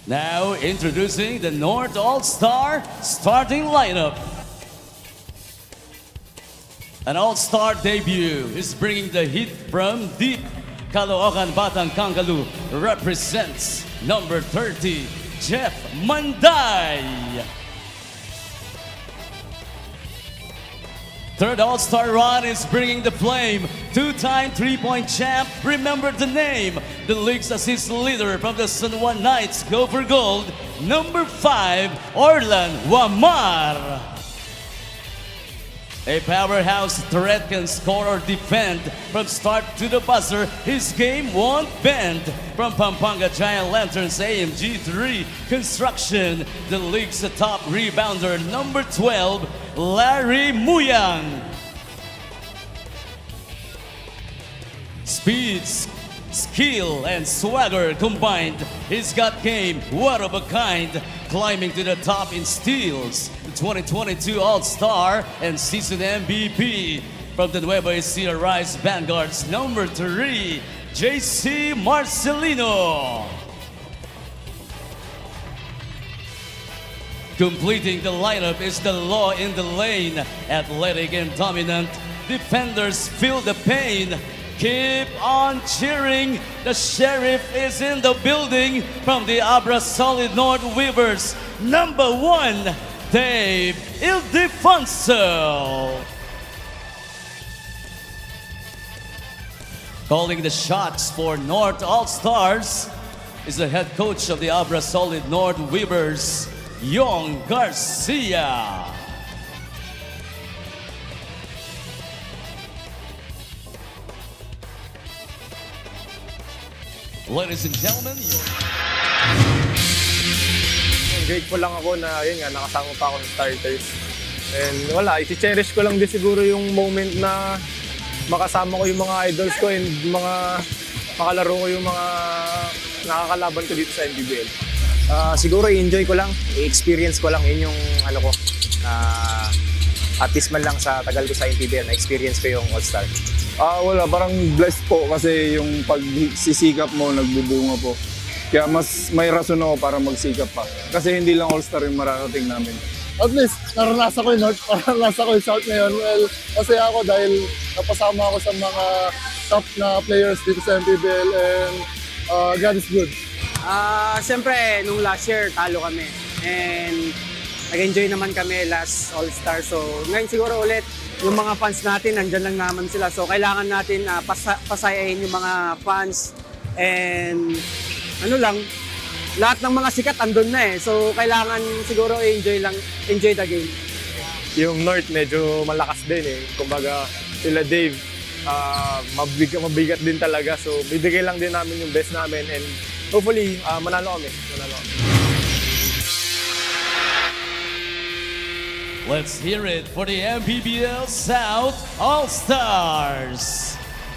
Now introducing the North All-Star starting lineup. An all-star debut is bringing the heat from deep. Caloocan Batang Kangalu represents number 30, Jeff Manday. Third all-star run is bringing the flame. Two-time three-point champ, remember the name. The league's assist leader from the San Juan Knights, go for gold. Number 5, Orlan Wamar. A powerhouse threat can score or defend from start to the buzzer. His game won't bend. From Pampanga Giant Lanterns AMG 3 Construction, the league's top rebounder, number 12, Larry Muyang. Speeds, skill, and swagger combined. He's got game, one of a kind, climbing to the top in steals. The 2022 All-Star and season MVP. From the Nueva Ecija Rise Vanguards, number 3, JC Marcelino. Completing the lineup is the law in the lane. Athletic and dominant, defenders feel the pain. Keep on cheering. The sheriff is in the building. From the Abra Solid North Weavers, number 1, Dave Ildefonso. Calling the shots for North All-Stars is the head coach of the Abra Solid North Weavers, Yong Garcia. Ladies and gentlemen, grateful lang ako na yun nga, nakasama pa ako sa starters. And wala, iti-cherish ko lang din siguro yung moment na makasama ko yung mga idols ko and mga makalaro ko yung mga nakakalaban ko dito sa MPBL. Siguro i-enjoy ko lang, i-experience ko lang, yun yung ano ko, at least man lang sa tagal ko sa MPBL, na-experience ko yung All-Star. Wala, parang blessed po kasi yung pagsisikap mo, nagbubunga po. Kaya mas may rason ako para magsikap pa. Kasi hindi lang All-Star yung mararating namin. At least, naranasan ko yung North, naranasan ko yung South ngayon. Well, masaya ako dahil napasama ako sa mga top na players dito sa MPBL and God is good. Siyempre, nung last year, talo kami. And nag-enjoy naman kami last All-Star. So, ngayon siguro ulit, yung mga fans natin, nandyan lang naman sila. So, kailangan natin pasayahin yung mga fans. And ano lang, lahat ng mga sikat andun na eh. So, kailangan siguro enjoy the game. Yung North medyo malakas din eh. Kumbaga, sila Dave, mabigat din talaga. So, bibigay lang din namin yung best namin and hopefully, manalo kami. let's hear it for the MPBL South All-Stars.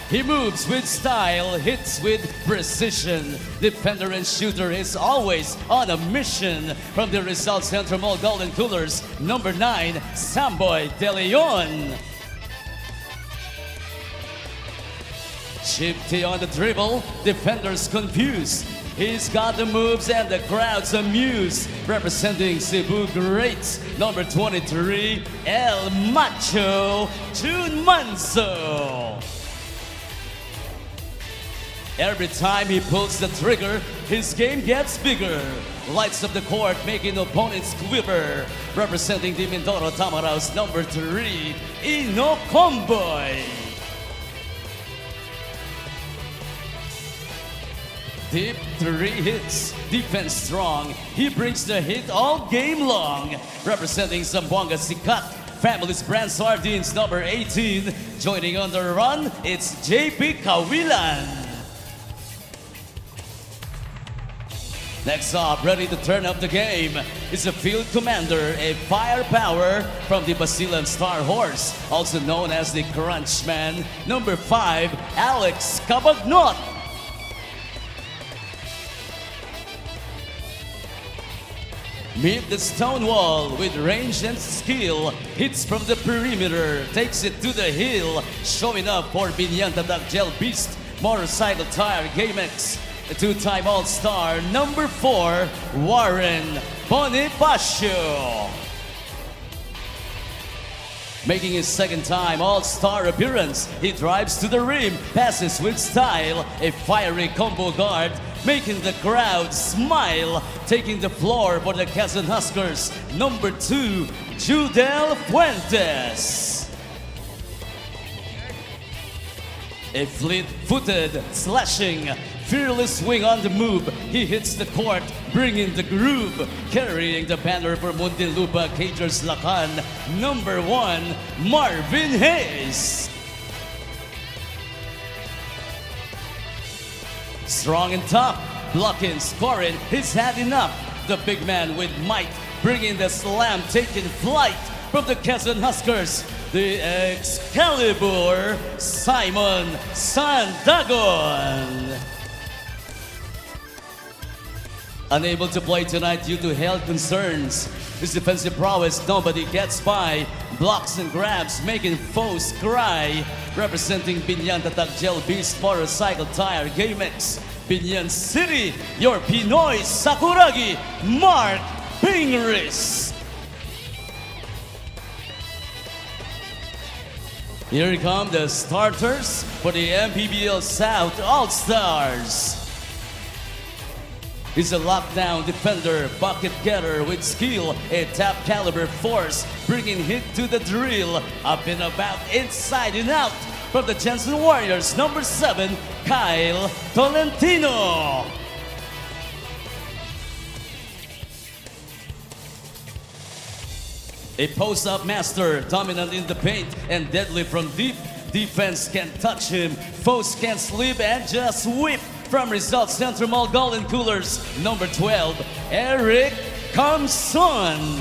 He moves with style, hits with precision. Defender and shooter is always on a mission. From the Rizal Central Mall Golden Coolers, number 9, Samboy De Leon. Shifty on the dribble, defenders confused. He's got the moves and the crowd's amused. Representing Cebu Greats, number 23, El Macho Jun Manso. Every time he pulls the trigger, his game gets bigger. Lights up the court, making opponents quiver. Representing the Mindoro Tamaraos, number 3, Ino Comboy. Deep 3 hits, defense strong. He brings the hit all game long. Representing Zamboanga Sikat, Family's Brand Sardines, number 18. Joining on the run, it's JP Kawilan. Next up, ready to turn up the game, is a field commander, a firepower from the Basilan Star Horse, also known as the Crunchman, number 5, Alex Cabagnot. Meet the stone wall with range and skill. Hits from the perimeter, takes it to the hill. Showing up for Binyanta Gel Beast, Motorcycle Tire GameX. two-time All-Star, number 4, Warren Bonifacio. Making his second-time All-Star appearance, he drives to the rim, passes with style, a fiery combo guard, making the crowd smile, taking the floor for the Quezon Huskers, number 2, Judel Fuentes. A fleet-footed, slashing, fearless swing on the move. He hits the court, bringing the groove, carrying the banner for Muntinlupa Cagers Lacan, number 1, Marvin Hayes. Strong and tough, blocking, scoring, he's had enough. The big man with might, bringing the slam, taking flight from the Quezon Huskers, the Excalibur, Simon Sandagon. Unable to play tonight due to health concerns. His defensive prowess, nobody gets by. Blocks and grabs, making foes cry. Representing Binyan Tatag Gel Beast Motorcycle Tire GameX. Binyan City, your Pinoy Sakuragi, Mark Pingris. Here come the starters for the MPBL South All-Stars. He's a lockdown defender, bucket getter with skill, a top caliber force, bringing hit to the drill, up and about, inside and out. From the Jensen Warriors, number 7, Kyle Tolentino. A post-up master, dominant in the paint and deadly from deep. Defense can't touch him, foes can't sleep and just whip. From Results Center Mall Golden Coolers, number 12, Eric Comson.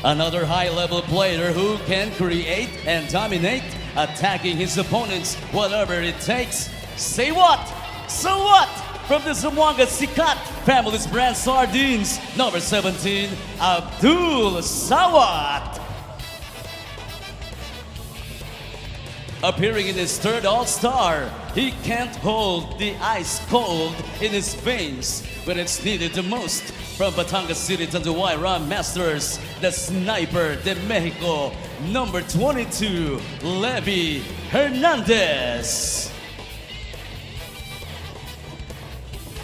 Another high-level player who can create and dominate, attacking his opponents, whatever it takes. Say what? So what? From the Zamboanga Sikat Family's Brand Sardines, number 17, Abdul Sawat. Appearing in his third All-Star, he can't hold the ice cold in his veins when it's needed the most. From Batangas City to the Ram Masters, the Sniper de Mexico, number 22, Levi Hernandez.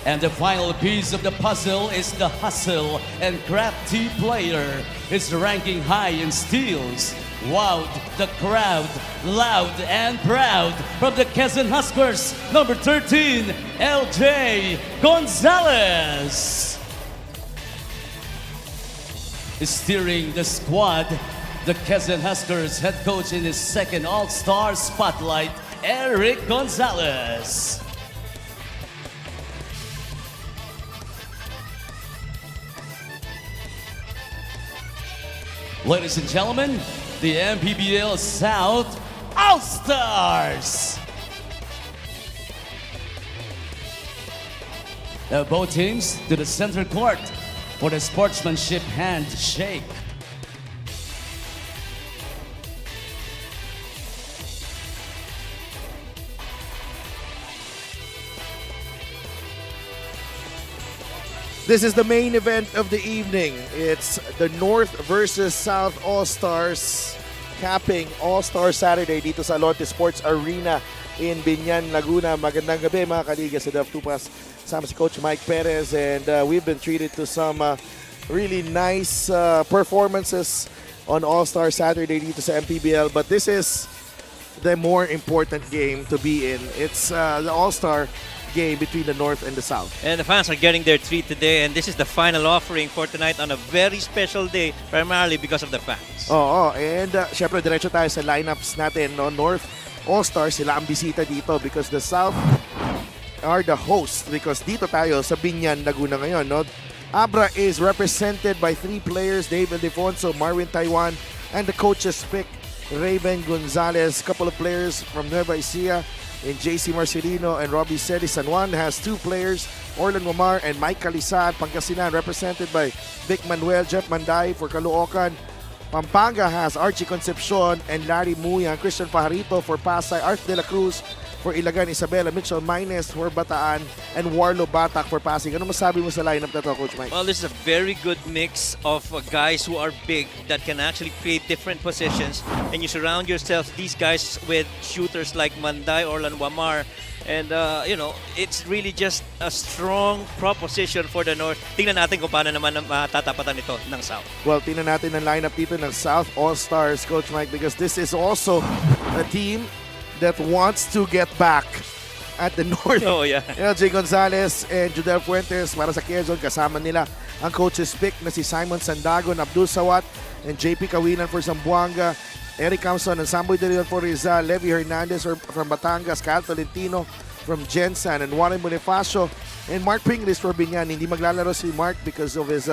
And the final piece of the puzzle is the hustle and crafty player. His ranking high in steals. Wowed the crowd, loud and proud. From the Quezon Huskers, number 13, LJ Gonzalez. Steering the squad, the Quezon Huskers head coach in his second All-Star spotlight, Eric Gonzalez. Ladies and gentlemen, the MPBL South All-Stars. Both teams to the center court for the sportsmanship handshake. This is the main event of the evening. It's the North versus South All-Stars, capping All-Star Saturday dito sa Lotte Sports Arena in Binyan, Laguna. Magandang gabi mga kaliga sa Def Tupas. Sama si Coach Mike Perez, and we've been treated to some really nice performances on All-Star Saturday dito sa MPBL. But this is the more important game to be in. It's the All-Star game between the North and the South. And the fans are getting their treat today, and this is the final offering for tonight on a very special day, primarily because of the fans. Oo, and syempre diretso tayo sa lineups natin. No? North All-Stars, sila ang bisita dito because the South are the host because dito tayo sa Binyan, Laguna ngayon. No? Abra is represented by 3 players, Dave Ildefonso, Marvin Taiwan, and the coaches pick Raven Gonzalez. Couple of players from Nueva Ecija, and JC Marcelino and Robbie Sedi. San Juan has 2 players, Orlan Wamar and Mike Calisad. Pangasinan represented by Vic Manuel, Jeff Manday for Caloocan, Pampanga has Archie Concepcion and Larry Muyan. Christian Pajarito for Pasay. Art De La Cruz for Ilagan. Isabela Mitchell Maynes for Bataan. And Warlo Batak for Pasig. Ano masabi mo sa lineup na to, Coach Mike? Well, this is a very good mix of guys who are big that can actually create different positions, and you surround yourself these guys with shooters like Manday, Orlan Wamar, and it's really just a strong proposition for the North. Tingnan natin kung paano naman matatapatan ito ng South. Well, tingnan natin ang lineup dito ng South All-Stars, Coach Mike, because this is also a team that wants to get back at the North. Oh, yeah. Jay Gonzalez and Judel Fuentes para sa Quezon. Kasama nila ang coaches pick na si Simon Sandagon, Abdul Sawat, and JP Kawinan for Zamboanga. Eric Camson and Samboy De Leon for Rizal. Levi Hernandez from Batangas. Kyle Tolentino from Jensen. And Warren Bonifacio and Mark Pinglis for Binyan. Hindi maglalaro si Mark because of his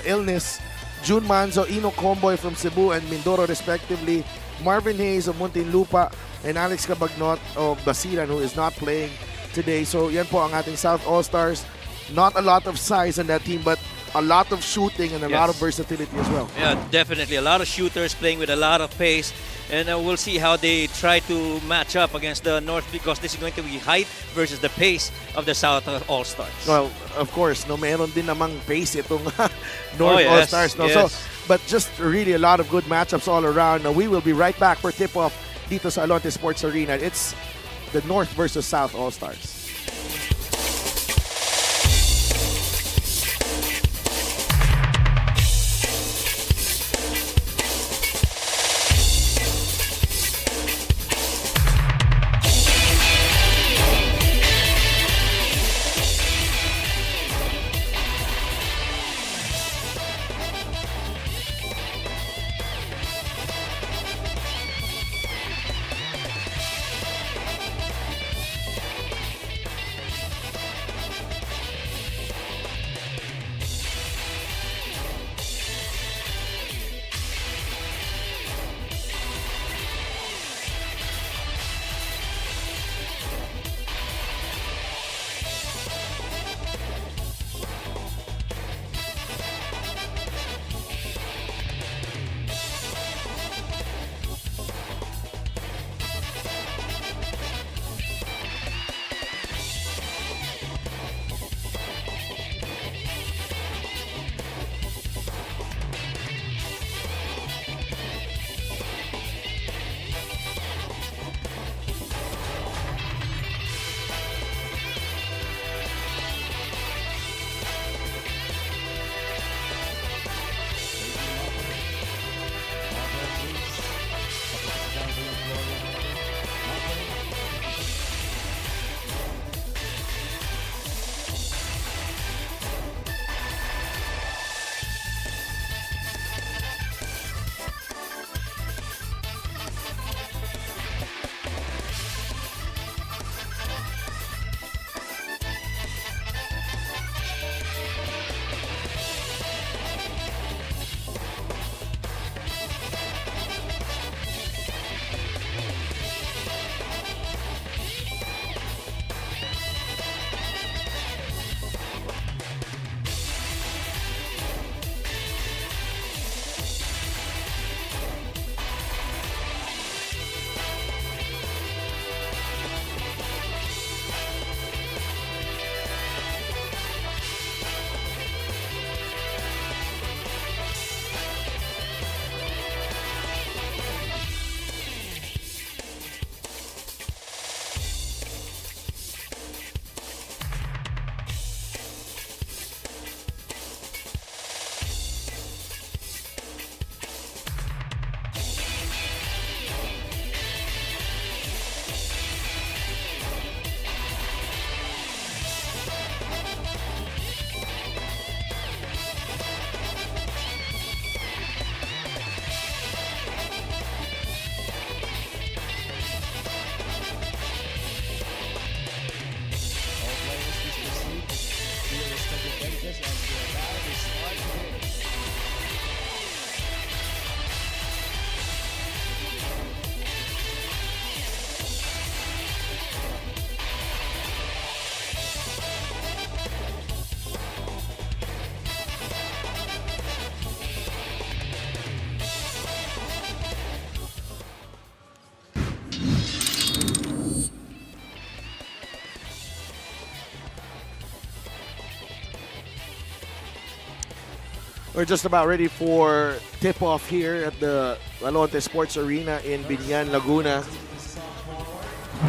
illness. June Manzo, Ino Comboy from Cebu and Mindoro respectively. Marvin Hayes of Muntinlupa and Alex Cabagnot of Basilan, who is not playing today. So yan po ang ating South All-Stars. Not a lot of size on that team, but a lot of shooting and a lot of versatility as well. Yeah, definitely. A lot of shooters playing with a lot of pace. And we'll see how they try to match up against the North, because this is going to be height versus the pace of the South All-Stars. Well, of course, no, meron din namang pace itong North All-Stars. No? Yes. So, but just really a lot of good matchups all around. Now, we will be right back for tip-off dito sa Alonte Sports Arena. It's the North versus South All-Stars. We're just about ready for tip-off here at the Alonte Sports Arena in Binyan, Laguna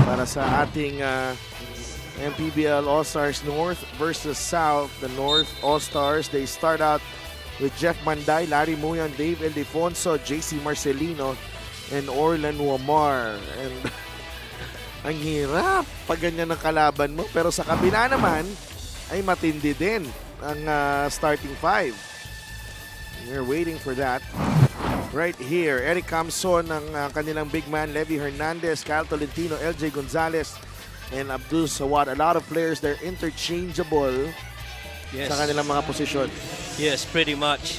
para sa ating MPBL All-Stars North versus South. The North All-Stars, they start out with Jeff Manday, Larry Muyan, Dave Ildefonso, JC Marcelino, and Orlan Wamar. And ang hirap pag ganyan ang kalaban mo. Pero sa kabila naman, ay matindi din ang starting five. We're waiting for that. Right here, Eric Camson, ang kanilang big man, Levy Hernandez, Kyle Tolentino, LJ Gonzalez, and Abdul Sawad. A lot of players, they're interchangeable sa kanilang mga posisyon. Yes, pretty much.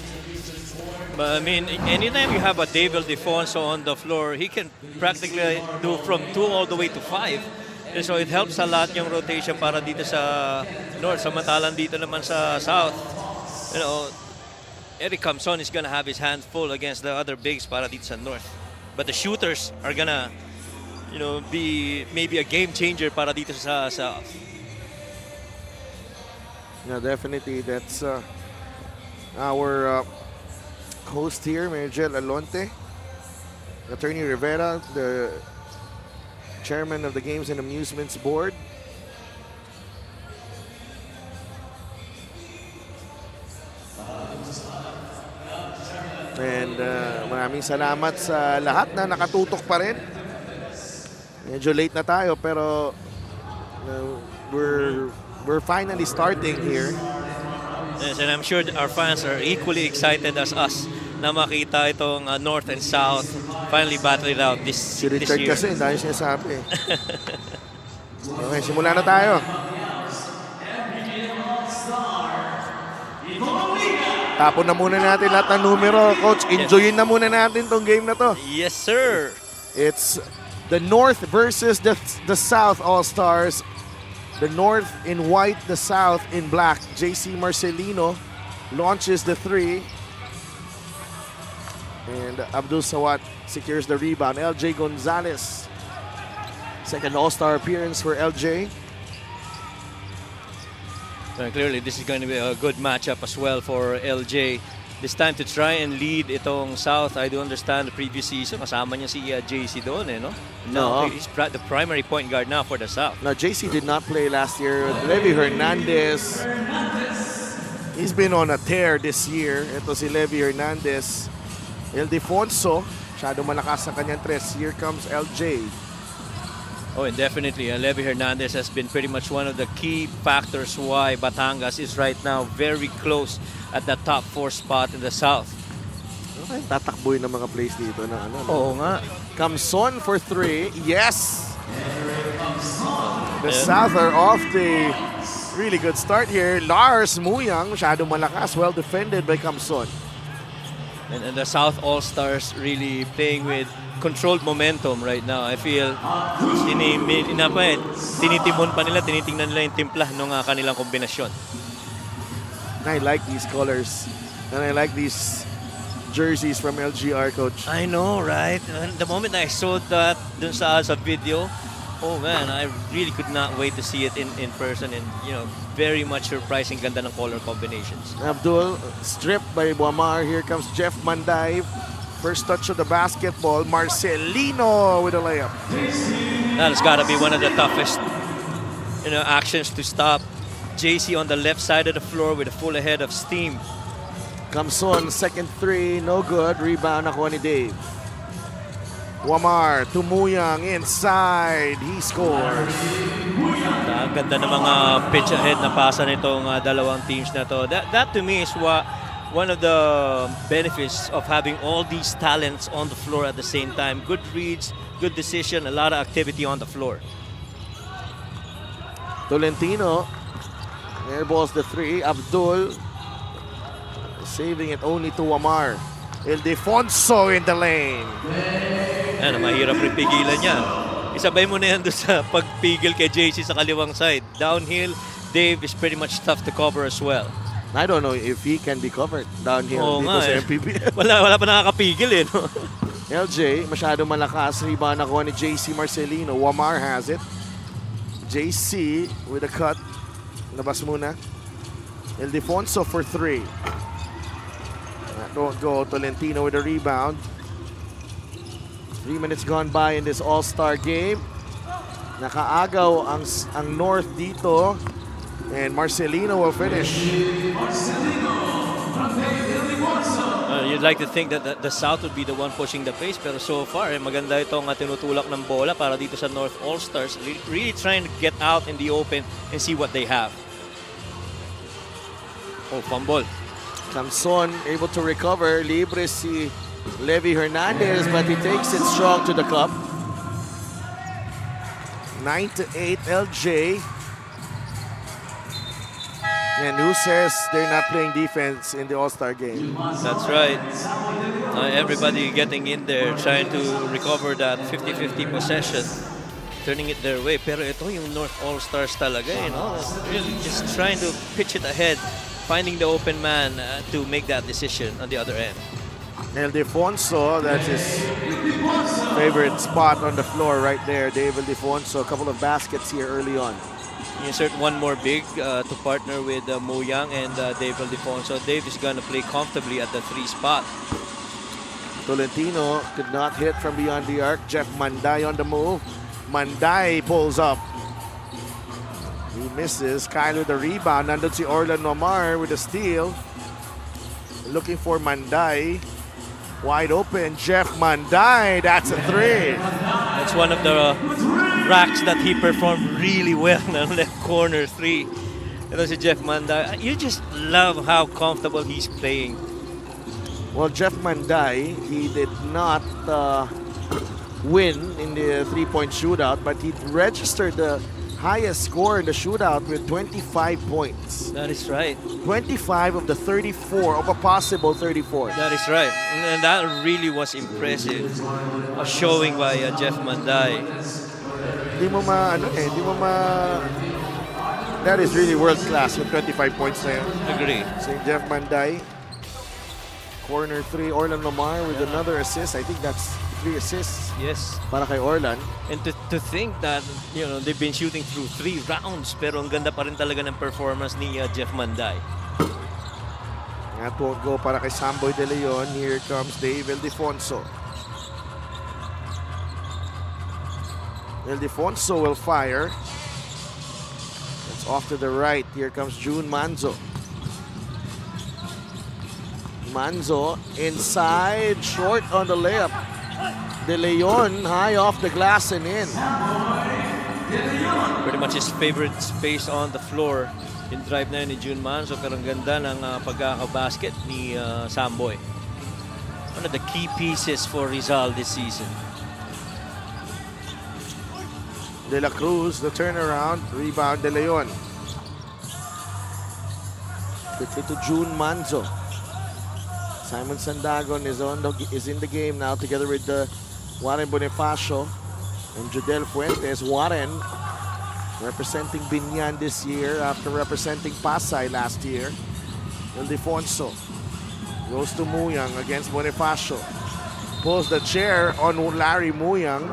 But I mean, anytime you have a Dave Ildefonso on the floor, he can practically do from 2 all the way to 5. And so it helps a lot yung rotation para dito sa North. Samantalang dito naman sa South, you know, Eric Camson is gonna have his hands full against the other bigs para dito sa North. But the shooters are gonna, you know, be maybe a game changer para dito sa South. Yeah, definitely. That's our host here, Miguel Alonte, Attorney Rivera, the chairman of the Games and Amusements Board. And maraming salamat sa lahat na nakatutok pa rin. Medyo late na tayo pero we're finally starting here. Yes, and I'm sure our fans are equally excited as us na makita itong North and South finally battle it out this Si Richard year. kasi, dahil sinasabi. Okay, simula na tayo. Tapon na muna natin lahat ng numero. Coach, enjoyin na muna natin tong game na to. Yes, sir. It's the North versus the South All-Stars. The North in white, the South in black. JC Marcelino launches the three. And Abdul Sawat secures the rebound. LJ Gonzalez. Second All-Star appearance for LJ. Clearly, this is going to be a good matchup as well for LJ. This time to try and lead itong South. I do understand the previous season, kasama niya si JC doon, no? No. He's the primary point guard now for the South. Now, JC did not play last year. Levy Hernandez, he's been on a tear this year. Ito si Levy Hernandez. Ildefonso, masyado malakas ang kanyang tres. Here comes LJ. Oh, and definitely, Levy Hernandez has been pretty much one of the key factors why Batangas is right now very close at the top 4 spot in the South. Okay, tatakboy ng mga plays dito na ano. Oo nga. Camson for 3. Yes! The South are off the really good start here. Lars Muyang, masyado malakas. Well defended by Camson. And the South All-Stars really playing with controlled momentum right now. I feel tinitimon pa nila, tinitingnan nila yung timpla ng kanilang kombinasyon. I like these colors. And I like these jerseys from LGR, Coach. I know, right? And the moment I saw that dun sa video, oh man, I really could not wait to see it in person, and you know, very much surprising ganda ng color combinations. Abdul stripped by Wamar. Here comes Jeff Manday. First touch of the basketball. Marcelino with a layup. That has got to be one of the toughest, you know, actions to stop. JC on the left side of the floor with a full head of steam. Camson, second three, no good. Rebound ako ni Dave. Wamar, Tumuyang inside. He scores. Ganda ng mga pitch ahead na pasa nitong dalawang teams na to. That to me is one of the benefits of having all these talents on the floor at the same time. Good reads, good decision, a lot of activity on the floor. Tolentino airballs the three. Abdul saving it only to Wamar. Ildefonso in the lane. Ano, mahirap rin pigilan niya. Isabay mo na yan doon sa pagpigil kay JC sa kaliwang side. Downhill, Dave is pretty much tough to cover as well. I don't know if he can be covered downhill Oo dito nga sa eh. MPBL. Wala pa nakakapigil eh. No? LJ, masyado malakas. Rebound nakuha ni JC Marcelino. Wamar has it. JC with a cut. Labas muna. Ildefonso for 3. That don't go. Tolentino with a rebound. 3 minutes gone by in this All-Star game. Nakaagaw ang North dito. And Marcelino will finish. You'd like to think that the South would be the one pushing the pace, pero so far, maganda itong tinutulak ng bola para dito sa North All-Stars. Really trying to get out in the open and see what they have. Oh, fumble. Camson able to recover. Libre si Levi Hernandez, but he takes it strong to the cup. 9-8 LJ. And who says they're not playing defense in the All-Star game? That's right. Everybody getting in there, trying to recover that 50-50 possession, turning it their way. Pero ito yung North All-Stars talaga, really just trying to pitch it ahead, finding the open man to make that decision on the other end. Ildefonso, that's his favorite spot on the floor right there. Dave Ildefonso, a couple of baskets here early on. You insert one more big to partner with Mo Young and Dave Ildefonso. Dave is going to play comfortably at the 3 spot. Tolentino could not hit from beyond the arc. Jeff Manday on the move. Manday pulls up. He misses. Kyle with the rebound. Nandun si Orlan Nomar with a steal. Looking for Manday. Wide open. Jeff Manday. That's a 3. That's one of the racks that he performed really well on the left corner 3. Ito si Jeff Manday. You just love how comfortable he's playing. Well, Jeff Manday, he did not win in the three-point shootout, but he registered the highest score in the shootout with 25 points. That is right. 25 of the 34, of a possible 34. That is right. And that really was impressive. A showing by Jeff Manday. That is really world class with 25 points na yun. Agree. So Jeff Manday, corner 3, Orlan Lamar with another assist. I think that's 3 assists. Yes. Para kay Orlan. And to think that, they've been shooting through 3 rounds, pero ang ganda pa rin talaga ng performance ni Jeff Manday. That won't go para kay Samboy De Leon. Here comes Dave Ildefonso. Ildefonso will fire. It's off to the right. Here comes June Manzo. Manzo inside, short on the layup. De Leon high off the glass and in. Pretty much his favorite space on the floor. Yung drive na yun ni June Manzo, pero ang ganda ng pagkakabasket ni Samboy. One of the key pieces for Rizal this season. De La Cruz, the turnaround, rebound De Leon. Quickly to June Manzo. Simon Sandagon is in the game now together with Warren Bonifacio and Judel Fuentes. Warren representing Binyan this year after representing Pasay last year. Ildefonso goes to Muyang against Bonifacio. Pulls the chair on Larry Muyang.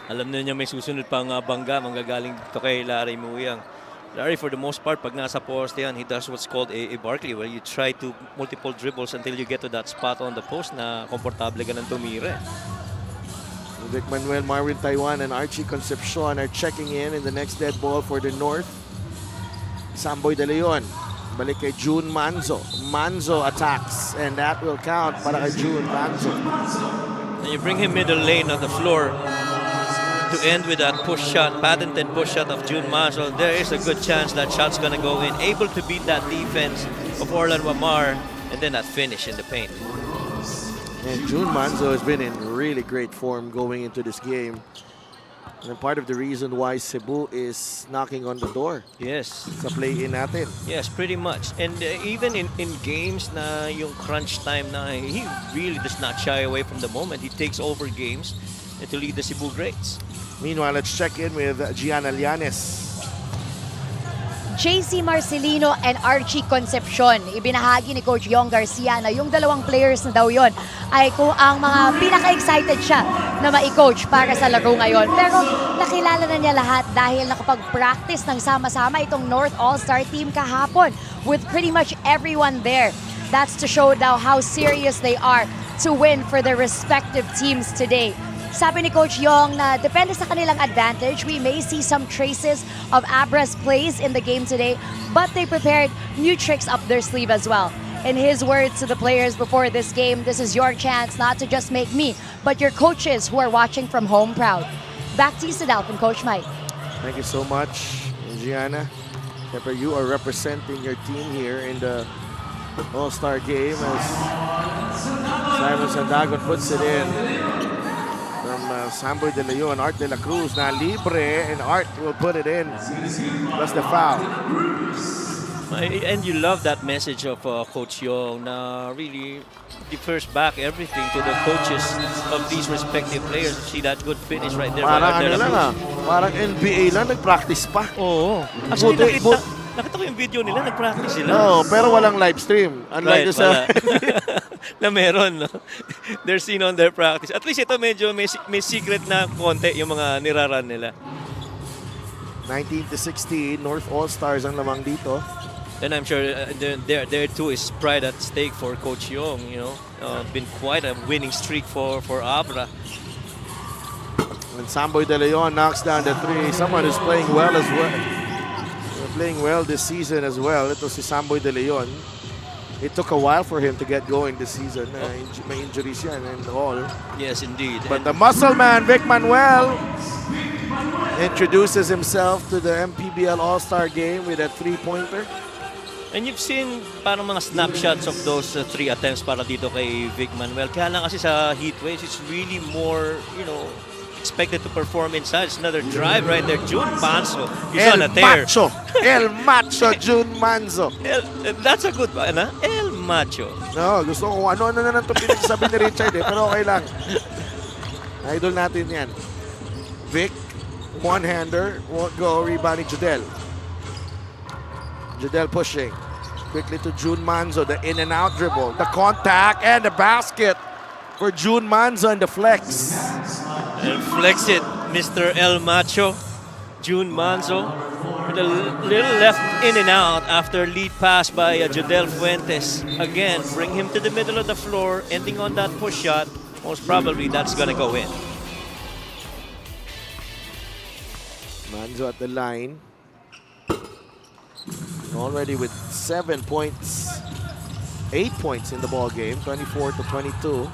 Alam na niya may susunod pang bangga manggagaling dito kay Larry Muyang. Larry, for the most part, pag nasa poste yan, he does what's called a Barkley, where you try to multiple dribbles until you get to that spot on the post na komportable ka ng tumira. Vic Manuel, Marvin Taiwan, and Archie Concepcion are checking in the next dead ball for the North. Samboy De Leon. Balik kay June Manzo. Manzo attacks, and that will count para kay June Manzo. And you bring him middle lane of the floor to end with that push shot, patented push shot of June Manzo. There is a good chance that shot's gonna go in. Able to beat that defense of Orlan Wamar, and then that finish in the paint. And June Manzo has been in really great form going into this game. And part of the reason why Cebu is knocking on the door. Yes. Sa play-in natin. Yes, pretty much. And even in games na yung crunch time na, he really does not shy away from the moment. He takes over games to lead the Cebu Greats. Meanwhile, let's check in with Gian Alianes. JC Marcelino and Archie Concepcion. Ibinahagi ni Coach Yong Garcia na yung dalawang players na daw yon ay kung ang mga pinaka-excited siya na ma-coach para sa laro ngayon. Pero nakilala na niya lahat dahil nakapag-practice ng sama-sama itong North All-Star team kahapon with pretty much everyone there. That's to show daw how serious they are to win for their respective teams today. Sabi ni Coach Yong na depende sa kanilang advantage, we may see some traces of Abra's plays in the game today, but they prepared new tricks up their sleeve as well. In his words to the players before this game, this is your chance not to just make me, but your coaches who are watching from home proud. Back to you, Sadalp and Coach Mike. Thank you so much, Gianna. Siyempre, you are representing your team here in the All-Star game as Simon Sandagon puts it in. From Samboy De Leon, Art De La Cruz na libre, and Art will put it in. That's the foul. And you love that message of Coach Yong na really defers back everything to the coaches of these respective players. See that good finish right there. Parang by Art De ano La lang Cruz. parang NBA lang, nag-practice pa. Oo. Actually, nakita ko yung video nila, nag-practice sila. No, pero walang live stream. Unlike sa... Na meron, no? They're seen on their practice. At least ito medyo may secret na konti yung mga niraran nila. 19 to 16, North All-Stars ang lamang dito. And I'm sure there too is pride at stake for Coach Yong. You know, been quite a winning streak for Abra. And Samboy De Leon knocks down the three. Someone who's playing well as well. Playing well this season as well. Ito si Samboy De Leon. It took a while for him to get going this season. May injuries yan and all. Yes, indeed. But the muscle man, Vic Manuel, introduces himself to the MPBL All-Star game with a three-pointer. And you've seen parang mga snapshots of those three attempts para dito kay Vic Manuel. Kaya lang kasi sa heat waves, it's really more, you know, expected to perform inside. It's another drive right there. June Manzo is on a tear. El Macho, June Manzo. That's a good one, ha? El Macho. No, gusto ko ano-ano na ito pinagsasabi ni Richard pero okay lang. Idol natin yan. Vic, one-hander, won't go, rebounding Judel. Judel pushing. Quickly to June Manzo, the in and out dribble, the contact, and the basket for June Manzo and the flex. And flex it, Mr. El Macho. June Manzo with a little left in and out after lead pass by Jodel Fuentes. Again, bring him to the middle of the floor, ending on that push shot. Most probably that's gonna go in. Manzo at the line. Already with 7 points, 8 points in the ball game, 24 to 22.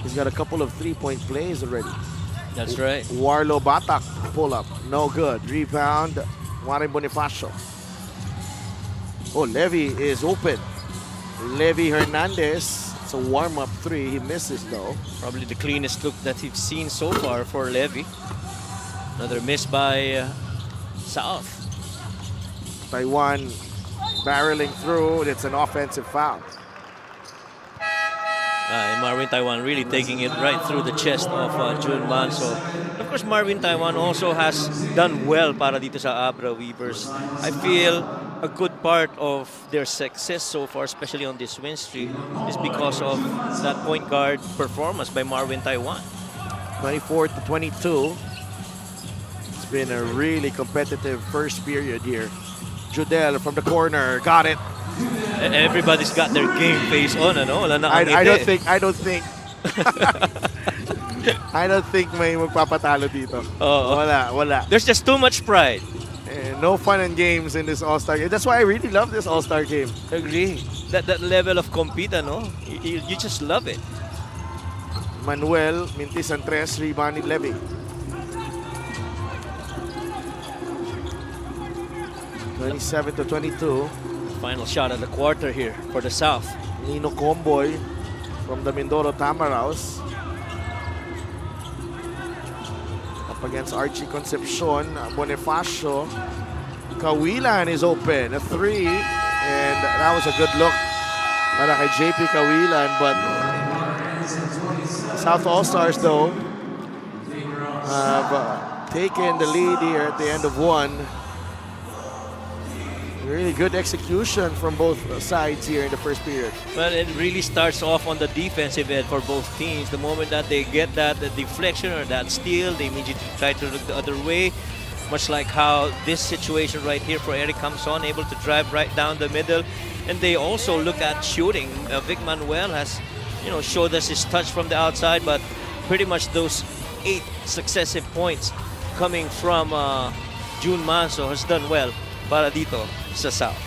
He's got a couple of three-point plays already. That's right. Warlo Batak pull up, no good. Rebound, Warren Bonifacio. Oh, Levy is open. Levy Hernandez. It's a warm-up three. He misses though. Probably the cleanest look that we've seen so far for Levy. Another miss by South. Taiwan barreling through. It's an offensive foul. And Marvin Taiwan really taking it right through the chest of June Manso. Of course, Marvin Taiwan also has done well para dito sa Abra Weavers. I feel a good part of their success so far, especially on this win streak, is because of that point guard performance by Marvin Taiwan. 24 to 22. It's been a really competitive first period here. Judel from the corner, got it. Everybody's got their game face on, ano? Wala na I don't think I don't think may magpapatalo dito. Wala. There's just too much pride. No fun and games in this All-Star game. That's why I really love this All-Star game. Agree. That level of compete, ano? You just love it. Manuel, Mintis and Tres, rebounding Levy. (27 to 22). Final shot of the quarter here for the South. Nino Comboy from the Mindoro Tamaraws. Up against Archie Concepcion. Bonifacio. Kawilan is open. A three. And that was a good look para kay JP Kawilan. But South All-Stars though have taken the lead here at the end of one. Really good execution from both sides here in the first period. Well, it really starts off on the defensive end for both teams. The moment that they get that deflection or that steal, they immediately try to look the other way. Much like how this situation right here for Eric comes on, able to drive right down the middle. And they also look at shooting. Vic Manuel has, showed us his touch from the outside, but pretty much those 8 successive points coming from June Manso has done well para dito sa South.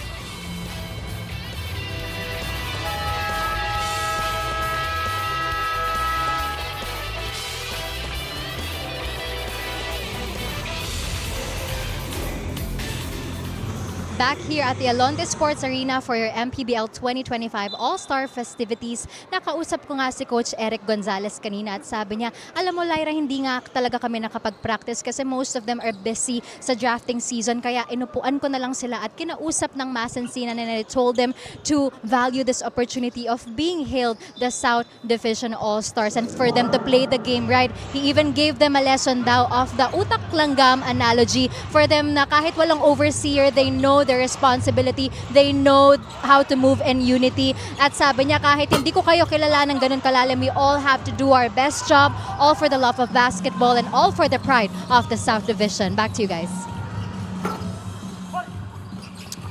Back here at the Alonte Sports Arena for your MPBL 2025 All-Star Festivities. Nakausap ko nga si Coach Eric Gonzalez kanina at sabi niya, alam mo Lyra, hindi nga talaga kami nakapag-practice kasi most of them are busy sa drafting season. Kaya inupuan ko na lang sila at kinausap ng Masansinan and I told them to value this opportunity of being hailed the South Division All-Stars and for them to play the game right. He even gave them a lesson daw of the utak langgam analogy for them na kahit walang overseer, they know their responsibility. They know how to move in unity. At sabi niya, kahit hindi ko kayo kilala ng ganun kalalim, we all have to do our best job, all for the love of basketball and all for the pride of the South Division. Back to you guys.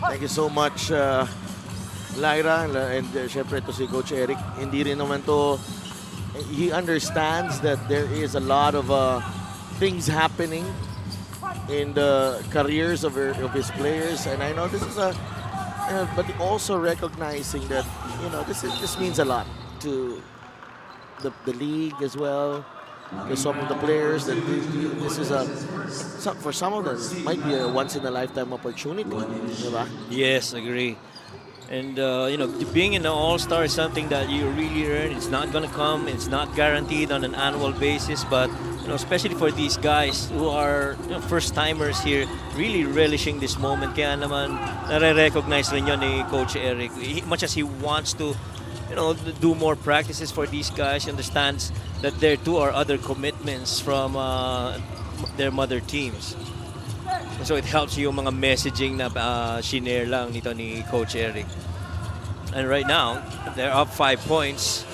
Thank you so much, Lyra. And syempre to si Coach Eric, hindi rin naman to, he understands that there is a lot of things happening in the careers of his players, and I know this is but also recognizing that this means a lot to the league as well. To some of the players, that this is for some of them it might be a once in a lifetime opportunity, diba? Yes, agree. And being in the All-Star is something that you really earn. It's not gonna come. It's not guaranteed on an annual basis, but especially for these guys who are first-timers here, really relishing this moment. Kaya naman, nare-recognize rin yun ni Coach Eric. Much as he wants to, do more practices for these guys, he understands that there too are other commitments from their mother teams. So it helps yung mga messaging na shinare lang nito ni Coach Eric. And right now, they're up 5 points.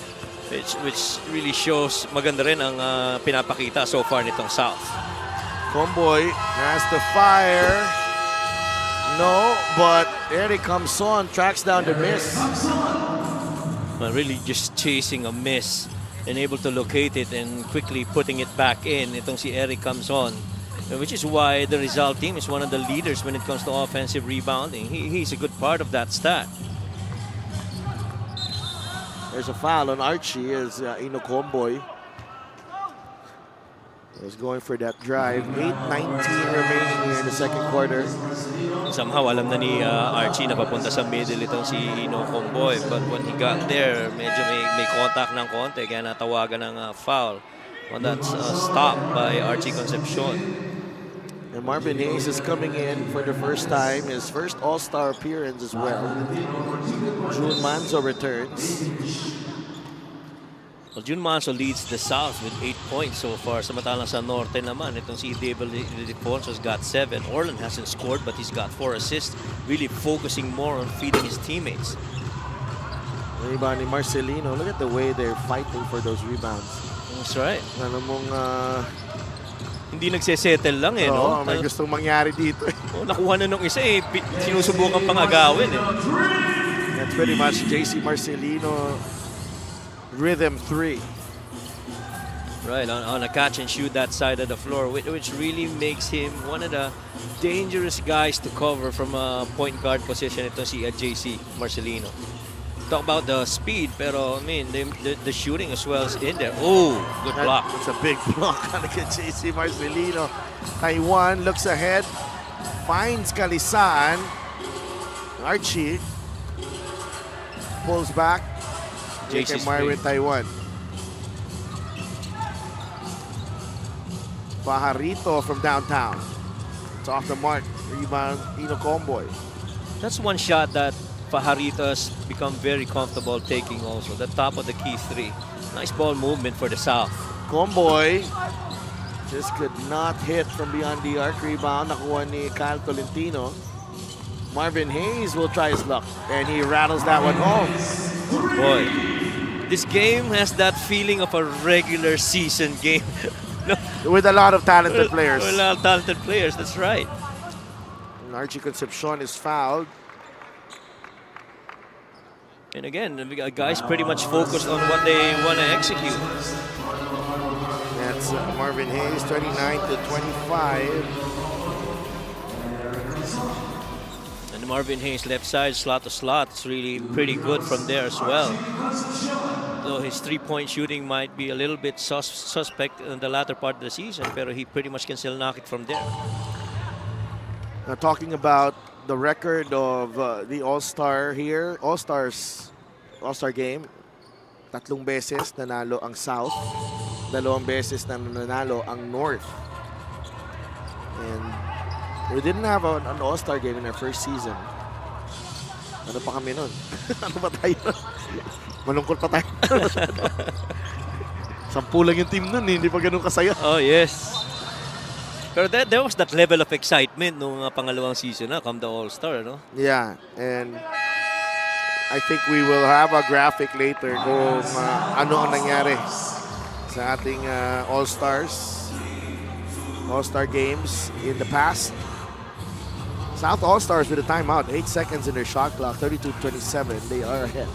Which really shows maganda rin ang pinapakita so far nitong South. Comboy has to fire. No, but Eric comes on, tracks down the miss. Really just chasing a miss and able to locate it and quickly putting it back in. Itong si Eric comes on. Which is why the Rizal team is one of the leaders when it comes to offensive rebounding. He's a good part of that stat. There's a foul on Archie as Ino Comboy is going for that drive. 8:19 remaining here in the second quarter. Somehow alam na ni Archie na papunta sa middle itong si Ino Comboy. But when he got there, medyo may contact ng konti kaya natawagan ng foul. Well, that's stopped by Archie Concepcion. And Marvin Hayes is coming in for the first time, his first All-Star appearance as well. June Manso returns. Well, June Manso leads the South with 8 points so far. Samantalang sa Norte naman, itong si David Ildefonso's got 7. Orlan hasn't scored but he's got 4 assists. Really focusing more on feeding his teammates. Rebound ni Marcelino. Look at the way they're fighting for those rebounds. That's right. Alam mong hindi nagsesettle lang no? May gustong mangyari dito. Nakuha na nung isa sinusubukan pang agawin That's pretty much JC Marcelino rhythm 3. Right, on a catch and shoot that side of the floor, which really makes him one of the dangerous guys to cover from a point guard position. Ito si JC Marcelino. Talk about the speed, pero I mean the shooting as well is in there. Oh, good block. It's a big block on JC Marcelino. Taiwan looks ahead, finds Kalisan. Archie pulls back. JC's with Taiwan. Pajarito from downtown. It's off the mark. Rebound, Ino Comboy. That's one shot that Pajarito's become very comfortable taking also. The top of the key 3. Nice ball movement for the South. Comboy This could not hit from beyond the arc. Rebound, nakuha ni Kyle Tolentino. Marvin Hayes will try his luck, and he rattles that one home. Boy, this game has that feeling of a regular season game. No, With a lot of talented players. a lot of talented players, that's right. And Archie Concepcion is fouled. And again, the guys pretty much focused on what they want to execute. That's Marvin Hayes, 29 to 25. And Marvin Hayes left side, slot to slot. It's really pretty good from there as well. Though his three-point shooting might be a little bit suspect in the latter part of the season, but he pretty much can still knock it from there. Talking about the record of the All-Star here, All-Star game, 3 beses nanalo ang South, 2 beses na nanalo ang North. And we didn't have an All-Star game in our first season. Ano pa kami nun? Ano ba tayo? Malungkot pa tayo. 10 lang yung team nun, hindi pa ganun kasaya. Oh, yes. Pero there was that level of excitement nung pangalawang season na, come the All-Star, no? Yeah, and I think we will have a graphic later kung ano ang nangyari sa ating All-Star games in the past. South All-Stars with a timeout, 8 seconds in their shot clock, 32-27. They are ahead.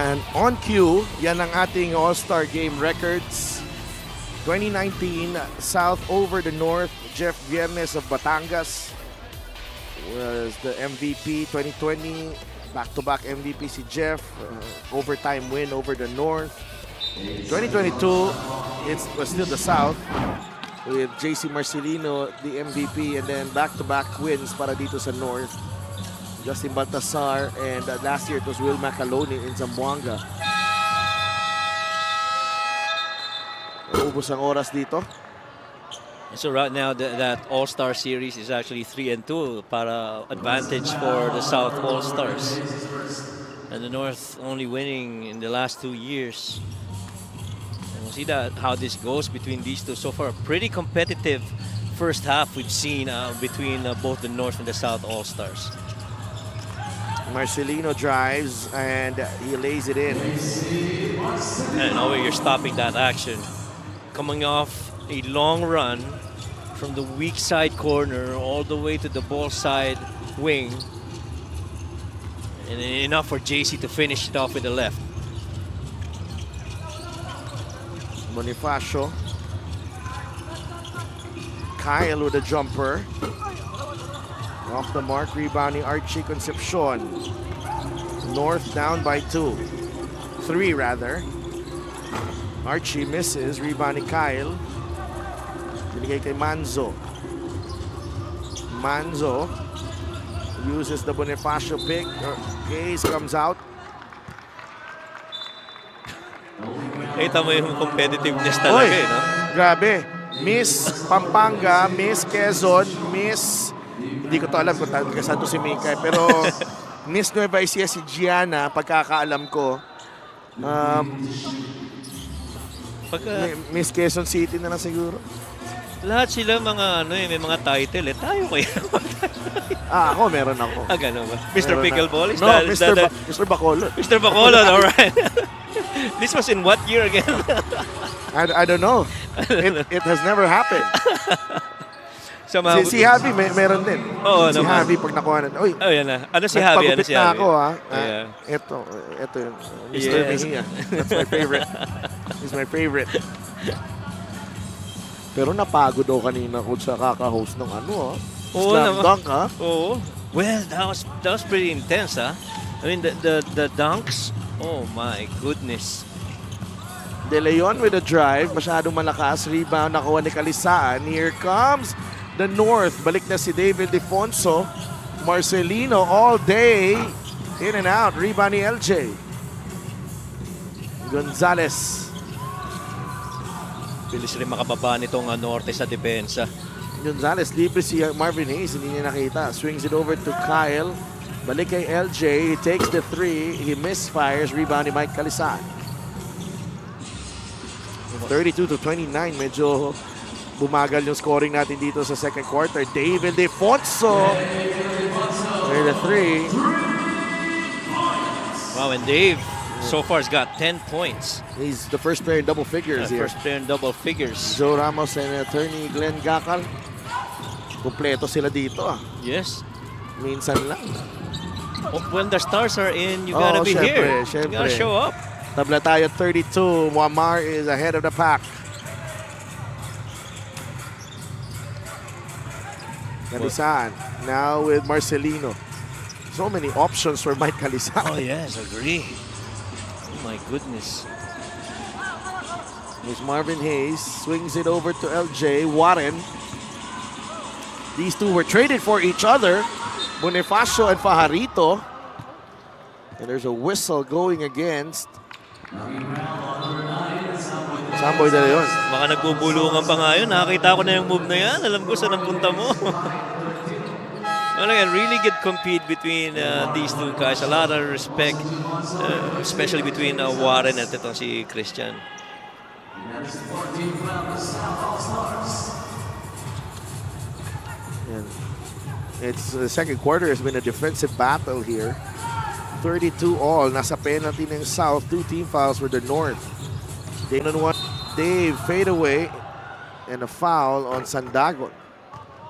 And on cue, yan ang ating All-Star Game records. 2019, South over the North. Jeff Viernes of Batangas was the MVP. 2020, back-to-back MVP si Jeff. Overtime win over the North. 2022, it was still the South with JC Marcelino, the MVP, and then back-to-back wins para dito sa North. Justin Baltasar, and last year it was Will Macaloni in Zamboanga. Ubus ang oras dito. So right now that All-Star series is actually 3-2 para advantage for the South All-Stars. And the North only winning in the last 2 years. And we'll see how this goes between these two. So far, a pretty competitive first half we've seen between both the North and the South All-Stars. Marcelino drives and he lays it in. And over you're stopping that action. Coming off a long run from the weak side corner all the way to the ball side wing. And enough for JC to finish it off with the left. Bonifacio. Kyle with a jumper. Off the mark, rebounding Archie Concepcion. North down by 3 rather. Archie misses, rebounding Kyle. Binigay kay Manzo. Manzo uses the Bonifacio pick. Gaze comes out. Kita mo yung competitiveness talaga eh, no? Grabe. Miss Pampanga, Miss Quezon, Miss... Hindi ko to alam kung saan to si Mika. Pero Miss Nueva Ecija si Gianna, pagkakaalam ko. Miss Quezon City na lang siguro. Lahat sila mga may mga title eh. Tayo kaya. Ako meron ako. Gano'n ba? Mr. Pickleball? No, Mr. Bacolod. Mr. Bacolod, alright. This was in what year again? I don't know. It has never happened. Si Javi meron din. Oo, si naman. Javi pag nakuha na. Uy, yan na. Ano si Javi? Nagpagupit na ako ha. Yeah. Ito yun. Mr. Mejia. That's my favorite. He's my favorite. Pero napagod ako kanina ko sa kaka-host ng slam dunk ha. Oo. Well, that was pretty intense ha. I mean the dunks. Oh my goodness. De Leon with a drive. Masyadong malakas. Rebound nakuha ni Kalisaan. Here comes the North. Balik na si David Defonso. Marcelino all day. In and out. Rebound ni LJ. Gonzalez. Bilis rin makababa nitong Norte sa depensa. Gonzalez, libre si Marvin Hayes. Hindi niya nakita. Swings it over to Kyle. Balik kay LJ. He takes the three. He misfires. Rebound ni Mike Kalisaan. 32-29. Medyo bumagal yung scoring natin dito sa second quarter. David Defonso. There's the three. Wow, and Dave so far has got 10 points. He's the first player in double figures here. First player in double figures. Joe Ramos and attorney Glenn Gacal. Kumpleto sila dito Yes. Minsan lang. When the stars are in, you gotta be syempre, here. syempre. You gotta show up. Tabla tayo 32. Muammar is ahead of the pack. Kalisaan now with Marcelino. So many options for Mike Kalisaan. Oh yes, agree. Oh my goodness. Here's Marvin Hayes. Swings it over to LJ. Warren. These two were traded for each other. Bonifacio and Fajarito. And there's a whistle going against Samboy De Leon. Baka nagbubulungan pa nga yun. Nakakita ko na yung move na yan. Alam ko saan ang punta mo. A really good compete between these two guys. A lot of respect, especially between Warren at itong si Christian. And it's the second quarter has been a defensive battle here. 32 all. Nasa penalty ng South. 2 team fouls for the North. Dave fade away and a foul on Sandagon.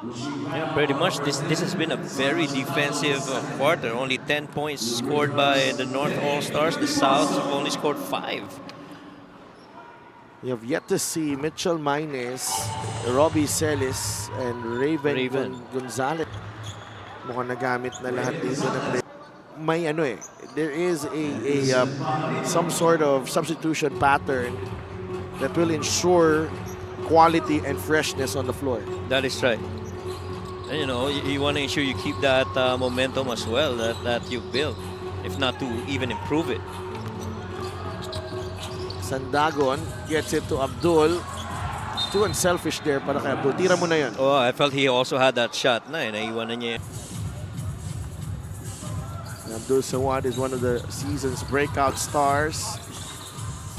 Yeah, pretty much. This has been a very defensive quarter. Only 10 points scored by the North All-Stars. The South have only scored 5. We have yet to see Mitchell Maynes, Robbie Celis, and Raven. Gonzalez. Mukhang nagamit na lahat dito na play. May there is some sort of substitution pattern that will ensure quality and freshness on the floor. That is right. And you want to ensure you keep that momentum as well that you've built, if not to even improve it. Sandagon gets it to Abdul. Too unselfish there para kay Abdul. Tira mo na yan. Oh, I felt he also had that shot na naiwanan niya. Abdul Sawad is one of the season's breakout stars.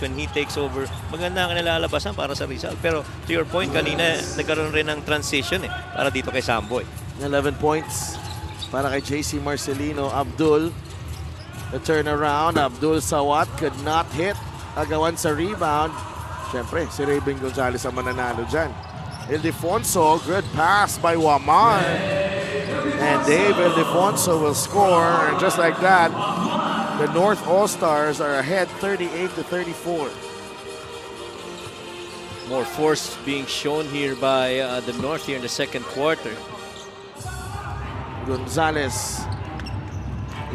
When he takes over, maganda ang nilalabasan para sa Rizal. Pero to your point, kanina nagkaroon rin ng transition para dito kay Samboy. 11 points para kay JC Marcelino. Abdul, the turnaround. Abdul Sawat could not hit. Agawan sa rebound. Siyempre, si Raven Gonzalez ang mananalo dyan. Ildefonso, good pass by Wamar. And Dave Ildefonso will score. And just like that, the North All-Stars are ahead 38-34. More force being shown here by the North here in the second quarter. Gonzalez.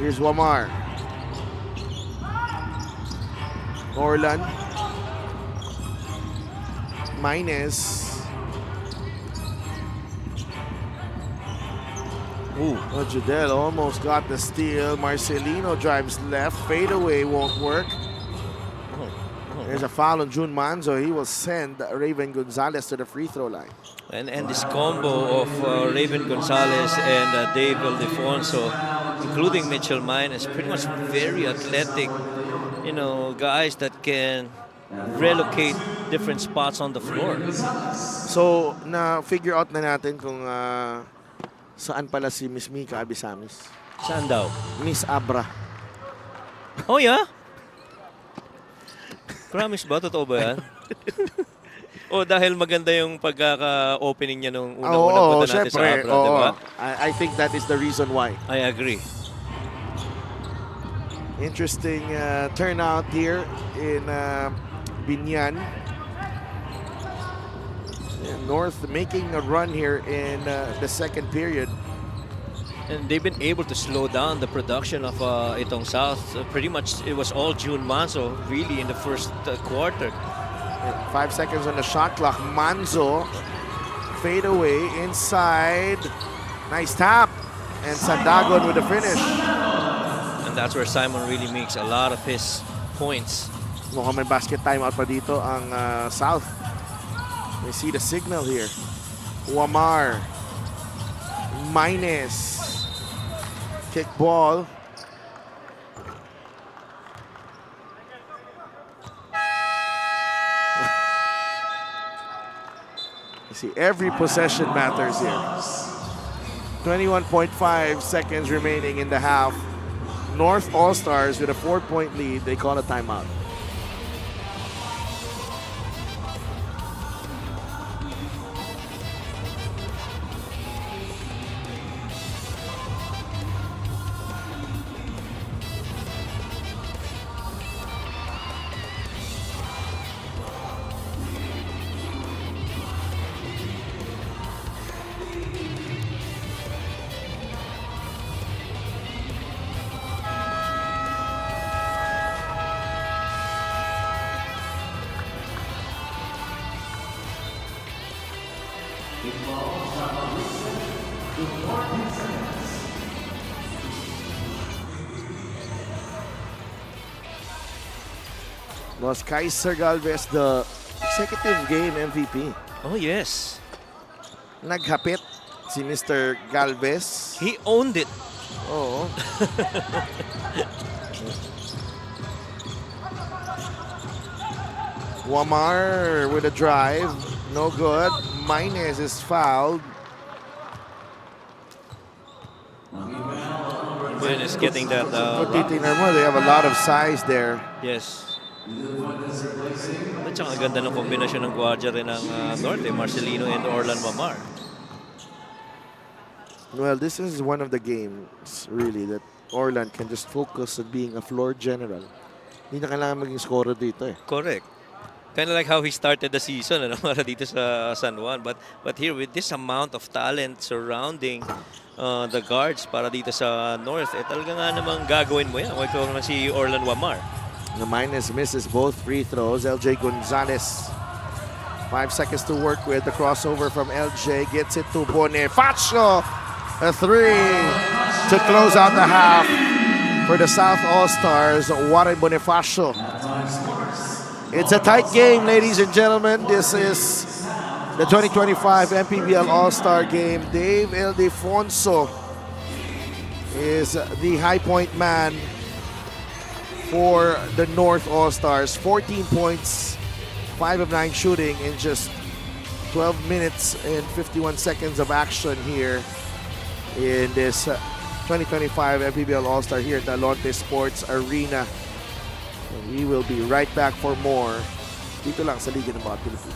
Here's Wamar. Orlan. Maynes. Judel almost got the steal. Marcelino drives left. Fade away won't work. There's a foul on June Manzo. He will send Raven Gonzalez to the free throw line. And this combo of Raven Gonzalez and Dave Ildefonso, including Mitchell Mine, is pretty much very athletic. Guys that can relocate different spots on the floor. So, na-figure out na natin kung saan pala si Miss Mika Abisamis. Saan daw? Miss Abra. Oh, yeah? Promise ba? Totoo ba yan? Dahil maganda yung pagkaka-opening niya nung unang-unang punta natin sa Abra, diba? I think that is the reason why. I agree. Interesting turnout here in Binyan. North making a run here in the second period. And they've been able to slow down the production of itong South. Pretty much it was all June Manzo really in the first quarter. 5 seconds on the shot clock. Manzo, fade away inside. Nice tap. And Sandagon with the finish. And that's where Simon really makes a lot of his points. Mukhang may basket timeout pa dito ang South. We see the signal here. Wamar. Minus. Kick ball. You see, every possession matters here. 21.5 seconds remaining in the half. North All-Stars with a 4-point lead. They call a timeout. Was Kaiser Galvez the executive game MVP? Oh, yes. Naghapit si Mr. Galvez. He owned it. Oo. Wamar with a drive. No good. Minez is fouled. When is getting that. Kung titingnan mo, they have a lot of size there. Yes. At saka ang ganda ng kombinasyon ng gwardiya rin ng Norte, Marcelino and Orlan Wamar. Well, this is one of the games, really, that Orlan can just focus on being a floor general. Hindi na kailangan maging scorer dito eh. Correct. Kind of like how he started the season, ano, para dito sa San Juan. But here, with this amount of talent surrounding the guards para dito sa North, eh talaga nga namang gagawin mo yan. Huwag ko naman si Orlan Wamar. The Minez misses both free throws. LJ Gonzalez. 5 seconds to work with. The crossover from LJ gets it to Bonifacio. A three to close out the half for the South All-Stars. Warren Bonifacio. It's a tight game, ladies and gentlemen. This is the 2025 MPBL All-Star Game. Dave Ildefonso is the high point man for the North All-Stars. 14 points, 5 of 9 shooting in just 12 minutes and 51 seconds of action here in this 2025 MPBL All-Star here at the Alonte Sports Arena. And we will be right back for more dito lang sa Liga ng mga Pilipino.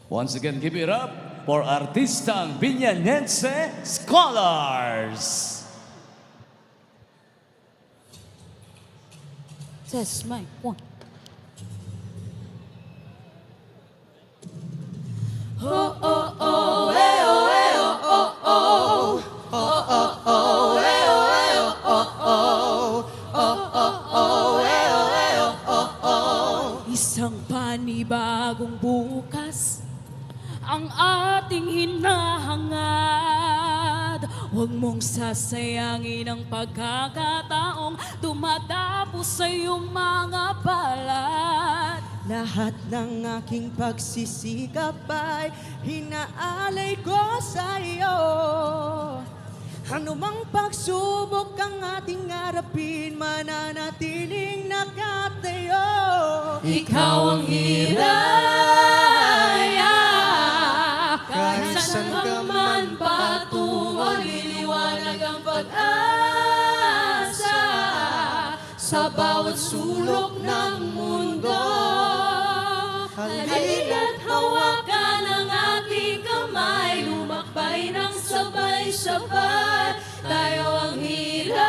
Once again, give it up for Artistang Binyanense Scholars. Test mic 1. Oh, oh, oh, eh, oh, eh, oh, oh, oh. Oh, oh, oh, eh, oh, eh, oh, oh, oh. Oh, oh, oh, eh, oh, eh, oh, oh, oh. Isang panibagong bukas ang ating hinahangad. Huwag mong sasayangin ang pagkakataong dumadapos sa iyong mga palad. Lahat ng aking pagsisikap ay hinaalay ko sa iyo. Anumang pagsubok ang ating harapin, mananatiling nakatayo. Ikaw ang hiraya, kahit saan ka man patungo, liliwanag ang pag-asa sa bawat sulok ng sabay-sabay tayo ang hiraya.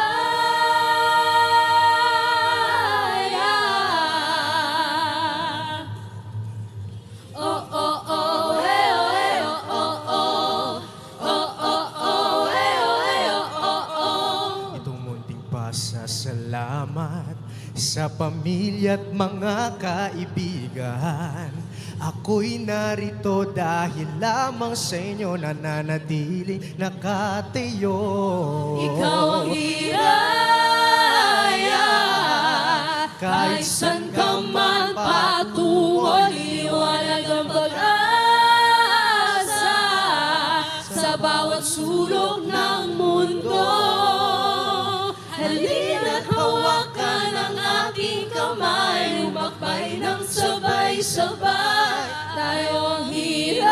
Oh, oh, oh, eh, oh, eh, oh, oh, oh. Oh, oh, oh, eh, oh, eh, oh, oh, oh. Itong munting pasasalamat sa pamilya at mga kaibigan. Ako'y narito dahil lamang sa inyo nananatiling nakatayo. Ikaw ang hiraya. Kahit saan ka man patungo, liwanag ang pag-asa sa bawat sulok ng mundo. Halina't hawakan ang aking kamay, lumakbay ng sabay-sabay tayo ang hiraya.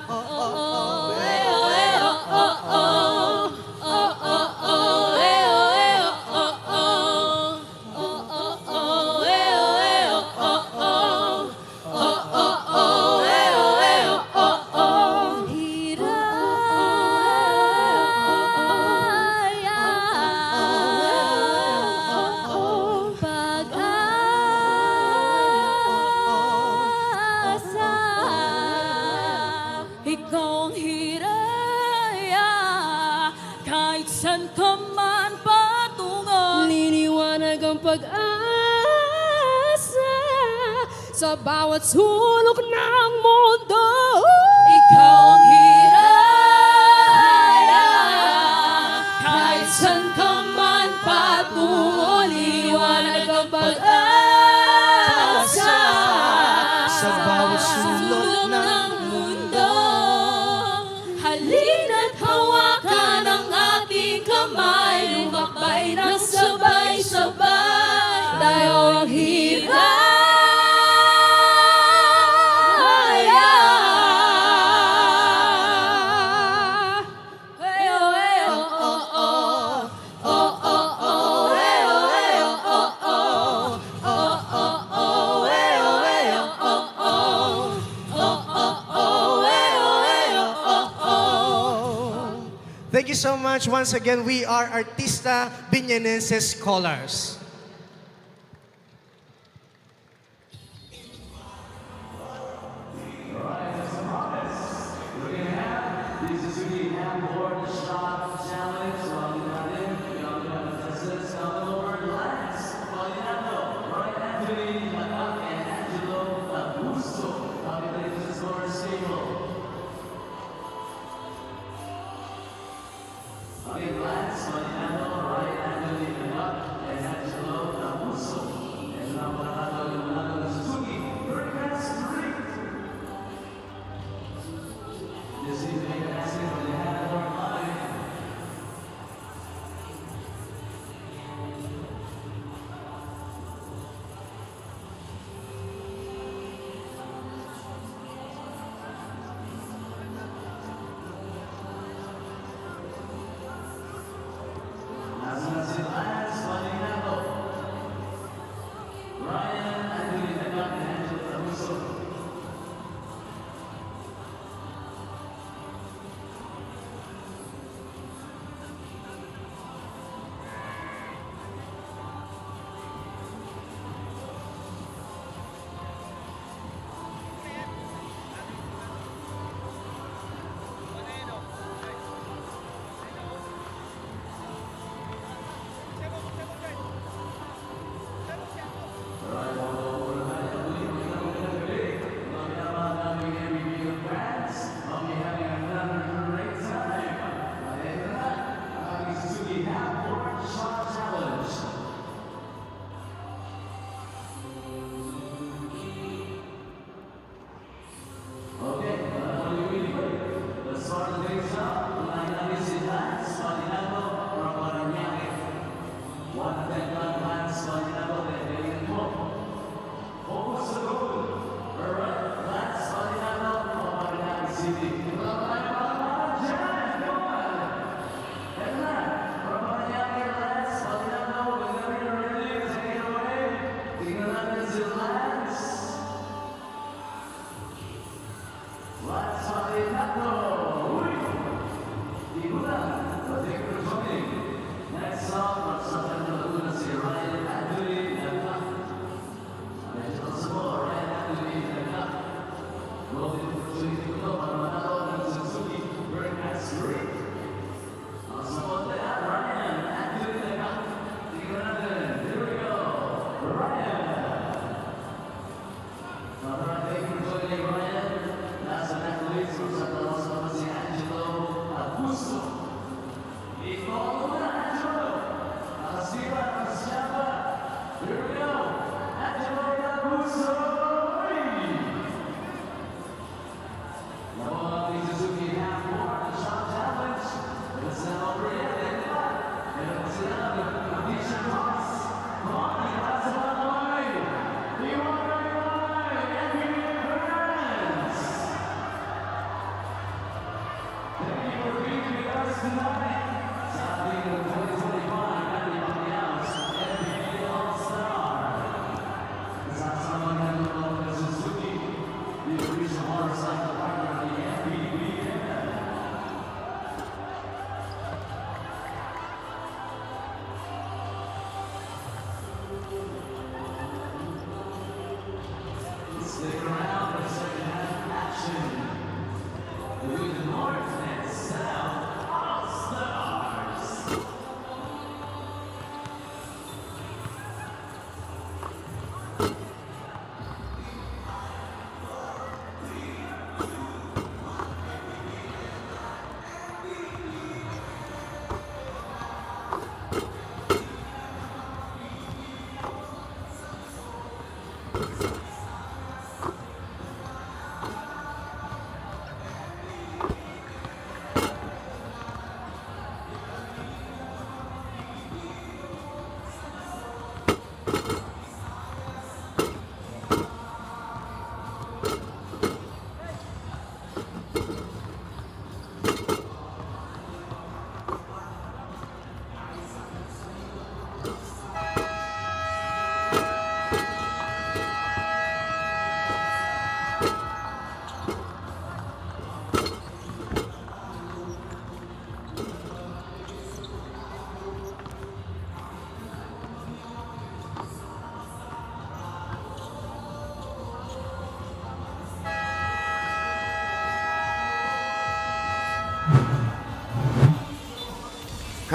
Oh, oh, oh, eh, oh, eh, oh, oh, oh. Oh, oh, oh, eh, oh, eh, oh, oh, oh. Oh, oh, oh, eh, oh, eh, oh, oh, oh. Oh, oh, oh, eh, oh, eh, oh, oh, oh. Pag-asa, ikaw ang hiraya. Kahit saan ka man patungo, liliwanag ang pag-asa sa bawat sulok ng mundo. Ikaw ang hiraya. Kahit saan ka man patungo, liwanag ang pag-asa Sa bawat sulok ng mundo. Halina't hawakan ang ating kamay, lumakbay ng sabay-sabay tayo ang hiraya. Hey, oh, hey, oh, oh, oh. Oh, oh, oh, hey, oh, hey, oh, oh, oh. Oh, oh, oh, hey, oh, hey, oh, oh, oh. Oh, oh, oh, hey, oh, hey, oh, oh, oh. Thank you so much. Once again, we are Artista Binyanenses Scholars.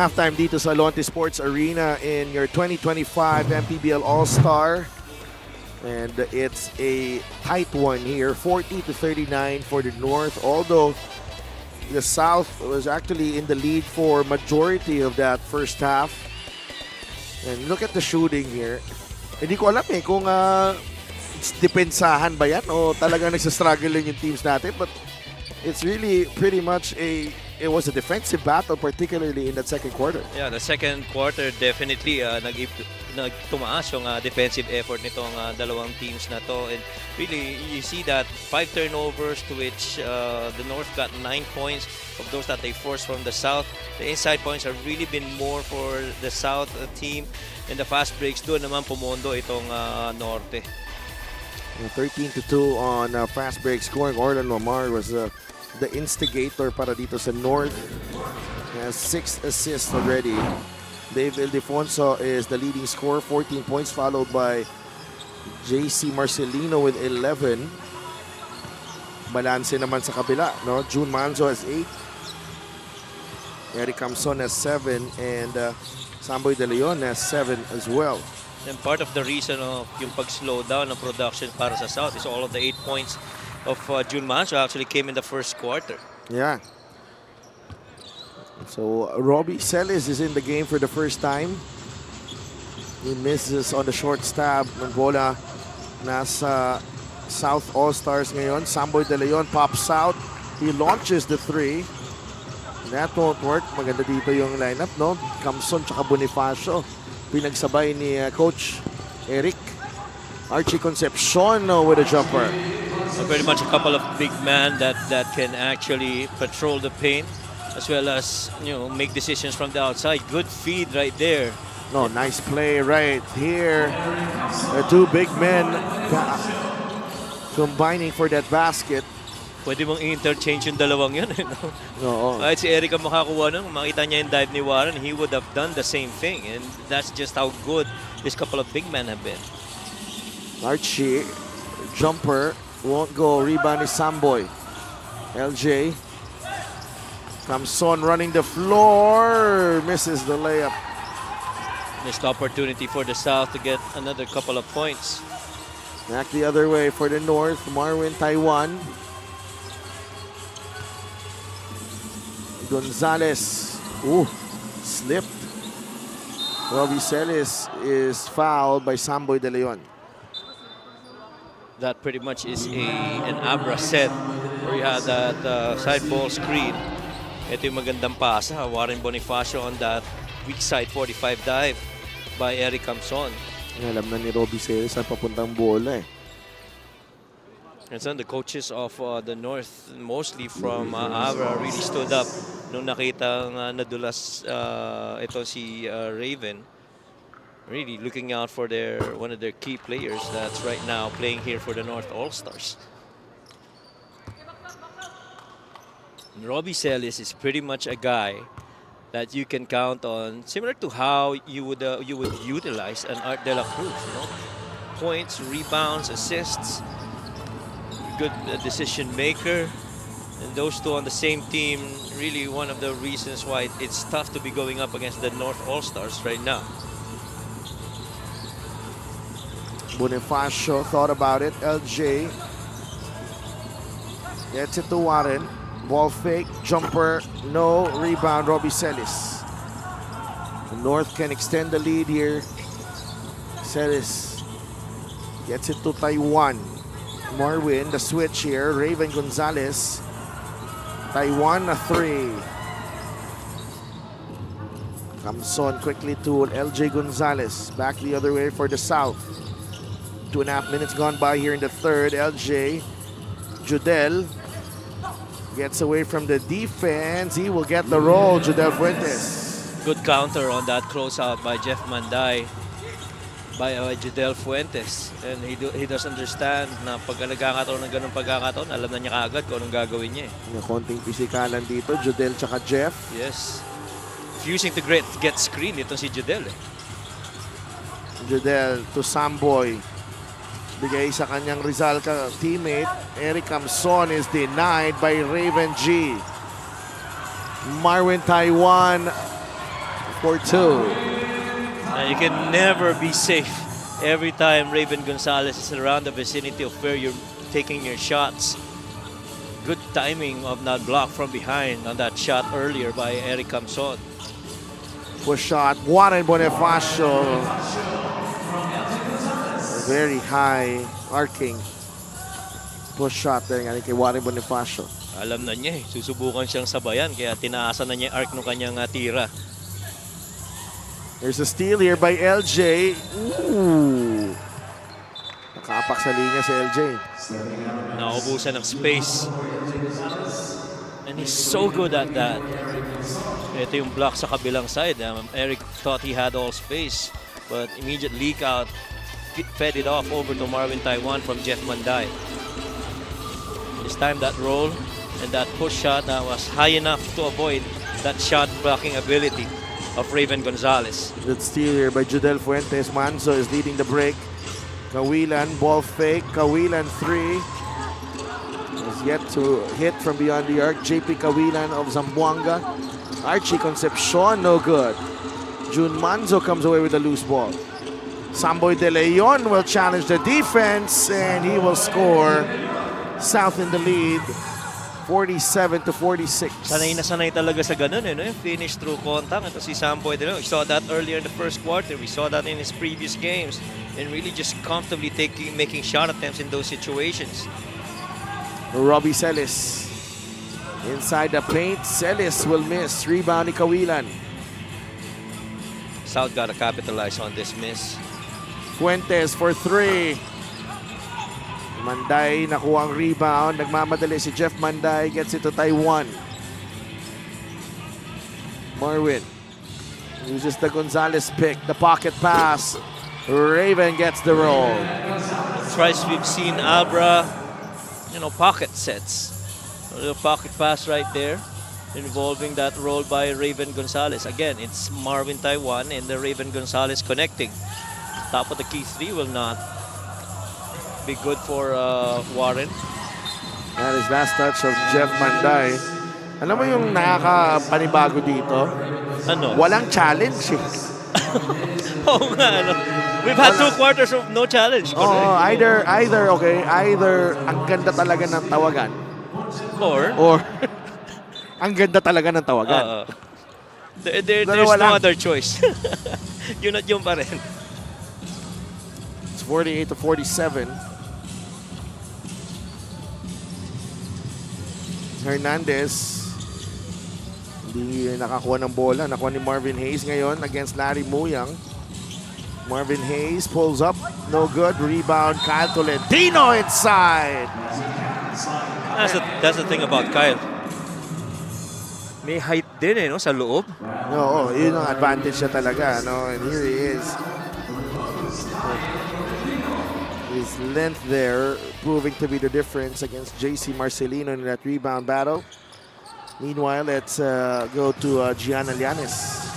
Halftime dito sa Lonte Sports Arena in your 2025 MPBL All-Star. And it's a tight one here, 40-39 for the North. Although the South was actually in the lead for majority of that first half. And look at the shooting here. Hindi ko alam kung depensahan ba yan o talagang nagsastruggle lang yung teams natin. But it's really pretty much it was a defensive battle, particularly in that second quarter. Yeah, the second quarter definitely nagtumaas yung defensive effort nitong dalawang teams na to. And really, you see that 5 turnovers to which the North got 9 points of those that they forced from the South. The inside points have really been more for the South team. And the fast breaks doon naman pumondo itong Norte. 13-2 on fast break scoring. Orlan Lamar was the instigator para dito sa North. He has 6 assists already. Dave Ildefonso is the leading scorer, 14 points, followed by JC Marcelino with 11. Balanse naman sa kabila, no? June Manzo has 8. Eric Camson has 7, and Samboy De Leon has 7 as well. And part of the reason of yung pag-slow down ng production para sa South is all of the 8 points of June Manso actually came in the first quarter. Yeah. So Robbie Celis is in the game for the first time. He misses on the short stab. Ng bola nasa South All-Stars ngayon. Samboy De Leon pops out. He launches the 3. That won't work. Maganda dito yung lineup, no? Camson tsaka Bonifacio. Pinagsabay ni Coach Eric. Archie Concepcion with a jumper. Pretty much a couple of big men that can actually patrol the paint as well as, you know, make decisions from the outside. Good feed right there. No, nice play right here. The two big men combining for that basket. Pwede mong interchange yung dalawang yun. No. Kahit si Eric ang makakuha nun, makita niya yung dive ni Warren, he would have done the same thing. And that's just how good this couple of big men have been. Archie, jumper, won't go. Rebound is Samboy. LJ. Camson running the floor. Misses the layup. Missed opportunity for the South to get another couple of points. Back the other way for the North. Marwin Taiwan. Gonzalez. Ooh, slipped. Robbie Celis is fouled by Samboy De Leon. That pretty much is an Abra set where you have that side ball screen. Ito yung magandang pasa. Warren Bonifacio on that weak side 45 dive by Eric Camson. Alam na ni Robbie Celis ang papuntang bola eh. And so the coaches of the North, mostly from Abra, really stood up nung nakita nadulas ito si Raven. Really looking out for one of their key players that's right now playing here for the North All-Stars. Robbie Celis is pretty much a guy that you can count on, similar to how you would utilize an Art de la Cruz. You know? Points, rebounds, assists, good decision maker. And those two on the same team, really one of the reasons why it's tough to be going up against the North All-Stars right now. Bonifacio thought about it. LJ gets it to Warren. Ball fake, jumper, no. Rebound, Robbie Celis. The North can extend the lead here. Celis gets it to Taiwan. Marwin, the switch here. Raven Gonzalez. Taiwan, a 3. Camson quickly to LJ Gonzalez. Back the other way for the South. 2.5 minutes gone by here in the third. LJ. Judel gets away from the defense. He will get the roll, Judel Fuentes. Good counter on that closeout by Jeff Manday, by Judel Fuentes. And he does understand na pag nagkakataon ng ganung pagkakataon, alam na niya kaagad kung anong gagawin niya. May konting pisikalan dito, Judel tsaka Jeff. Yes. Fusing to get screen ito si Judel. Judel to Samboy. Bigay sa kanyang Rizal teammate. Eric Camson is denied by Raven G. Marwin Taiwan for 2. You can never be safe every time Raven Gonzalez is around the vicinity of where you're taking your shots. Good timing of not blocked from behind on that shot earlier by Eric Camson. Push shot, Warren Bonifacio. Very high arcing push shot there nga kay Warren Bonifacio. Alam na niya susubukan siyang sabayan kaya tinaasan na niya yung arc ng kanyang tira. There's a steal here by LJ. Ooh. Nakaapak sa linya si LJ. Naubusan ng space. And he's so good at that. Ito yung block sa kabilang side. Eric thought he had all space, but immediate leak out fed it off over to Marvin Taiwan from Jeff Manday. This time that roll and that push shot was high enough to avoid that shot blocking ability of Raven Gonzalez. Good steal here by Judel Fuentes. Manzo is leading the break. Kawilan, ball fake. Kawilan 3. Is yet to hit from beyond the arc. JP Kawilan of Zamboanga. Archie Concepcion, no good. June Manzo comes away with a loose ball. Samboy De Leon will challenge the defense and he will score. South in the lead, 47 to 46. Sanay na sanay talaga sa ganun no? Yung finish through contact. Ito si Samboy De Leon. We saw that earlier in the first quarter. We saw that in his previous games. And really just comfortably making shot attempts in those situations. Robbie Celis inside the paint. Celis will miss. Rebound ni Kawilan. South got to capitalize on this miss. Fuentes for 3. Manday nakuha ang rebound. Nagmamadali si Jeff Manday. Gets it to Taiwan. Marvin uses the Gonzalez pick. The pocket pass. Raven gets the roll. Twice we've seen Abra, pocket sets. A little pocket pass right there involving that roll by Raven Gonzalez. Again, it's Marvin Taiwan and the Raven Gonzalez connecting. Top of the key 3 will not be good for Warren. That is last touch of Jeff Manday. Alam mo yung nakakapanibago dito? Ano? Walang challenge eh. Oo nga, We've had 2 quarters of no challenge. Oh, either ang ganda talaga ng tawagan. Or ang ganda talaga ng tawagan. There's no other choice. Yun at yun pa rin. It's 48 to 47. Hernandez hindi nakakuha ng bola. Nakuha ni Marvin Hayes ngayon against Larry Muyang. Marvin Hayes pulls up. No good. Rebound. Kyle Tolentino inside. That's the thing about Kyle. May height din sa loob. Oo, yun ang advantage niya talaga. And here he is. His length there proving to be the difference against JC Marcelino in that rebound battle. Meanwhile, let's go to Gianna Llanes.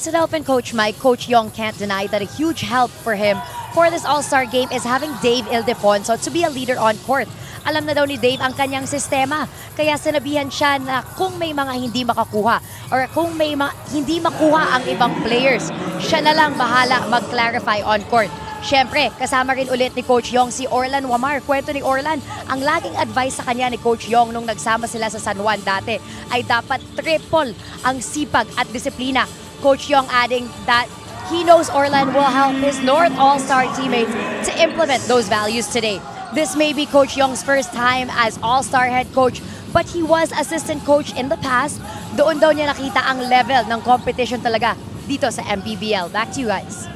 Sa Delphin Coach Mike, Coach Yong can't deny that a huge help for him for this All-Star game is having Dave Ildefonso to be a leader on court. Alam na daw ni Dave ang kanyang sistema, kaya sinabihan siya na kung may mga hindi makakuha or kung may hindi makuha ang ibang players, siya na lang bahala mag-clarify on court. Siyempre, kasama rin ulit ni Coach Yong si Orlan Wamar. Kwento ni Orlan, ang laging advice sa kanya ni Coach Yong nung nagsama sila sa San Juan dati ay dapat triple ang sipag at disiplina. Coach Yong adding that he knows Orlan will help his North All-Star teammates to implement those values today. This may be Coach Yong's first time as All-Star head coach, but he was assistant coach in the past. Doon daw niya nakita ang level ng competition talaga dito sa MPBL. Back to you guys.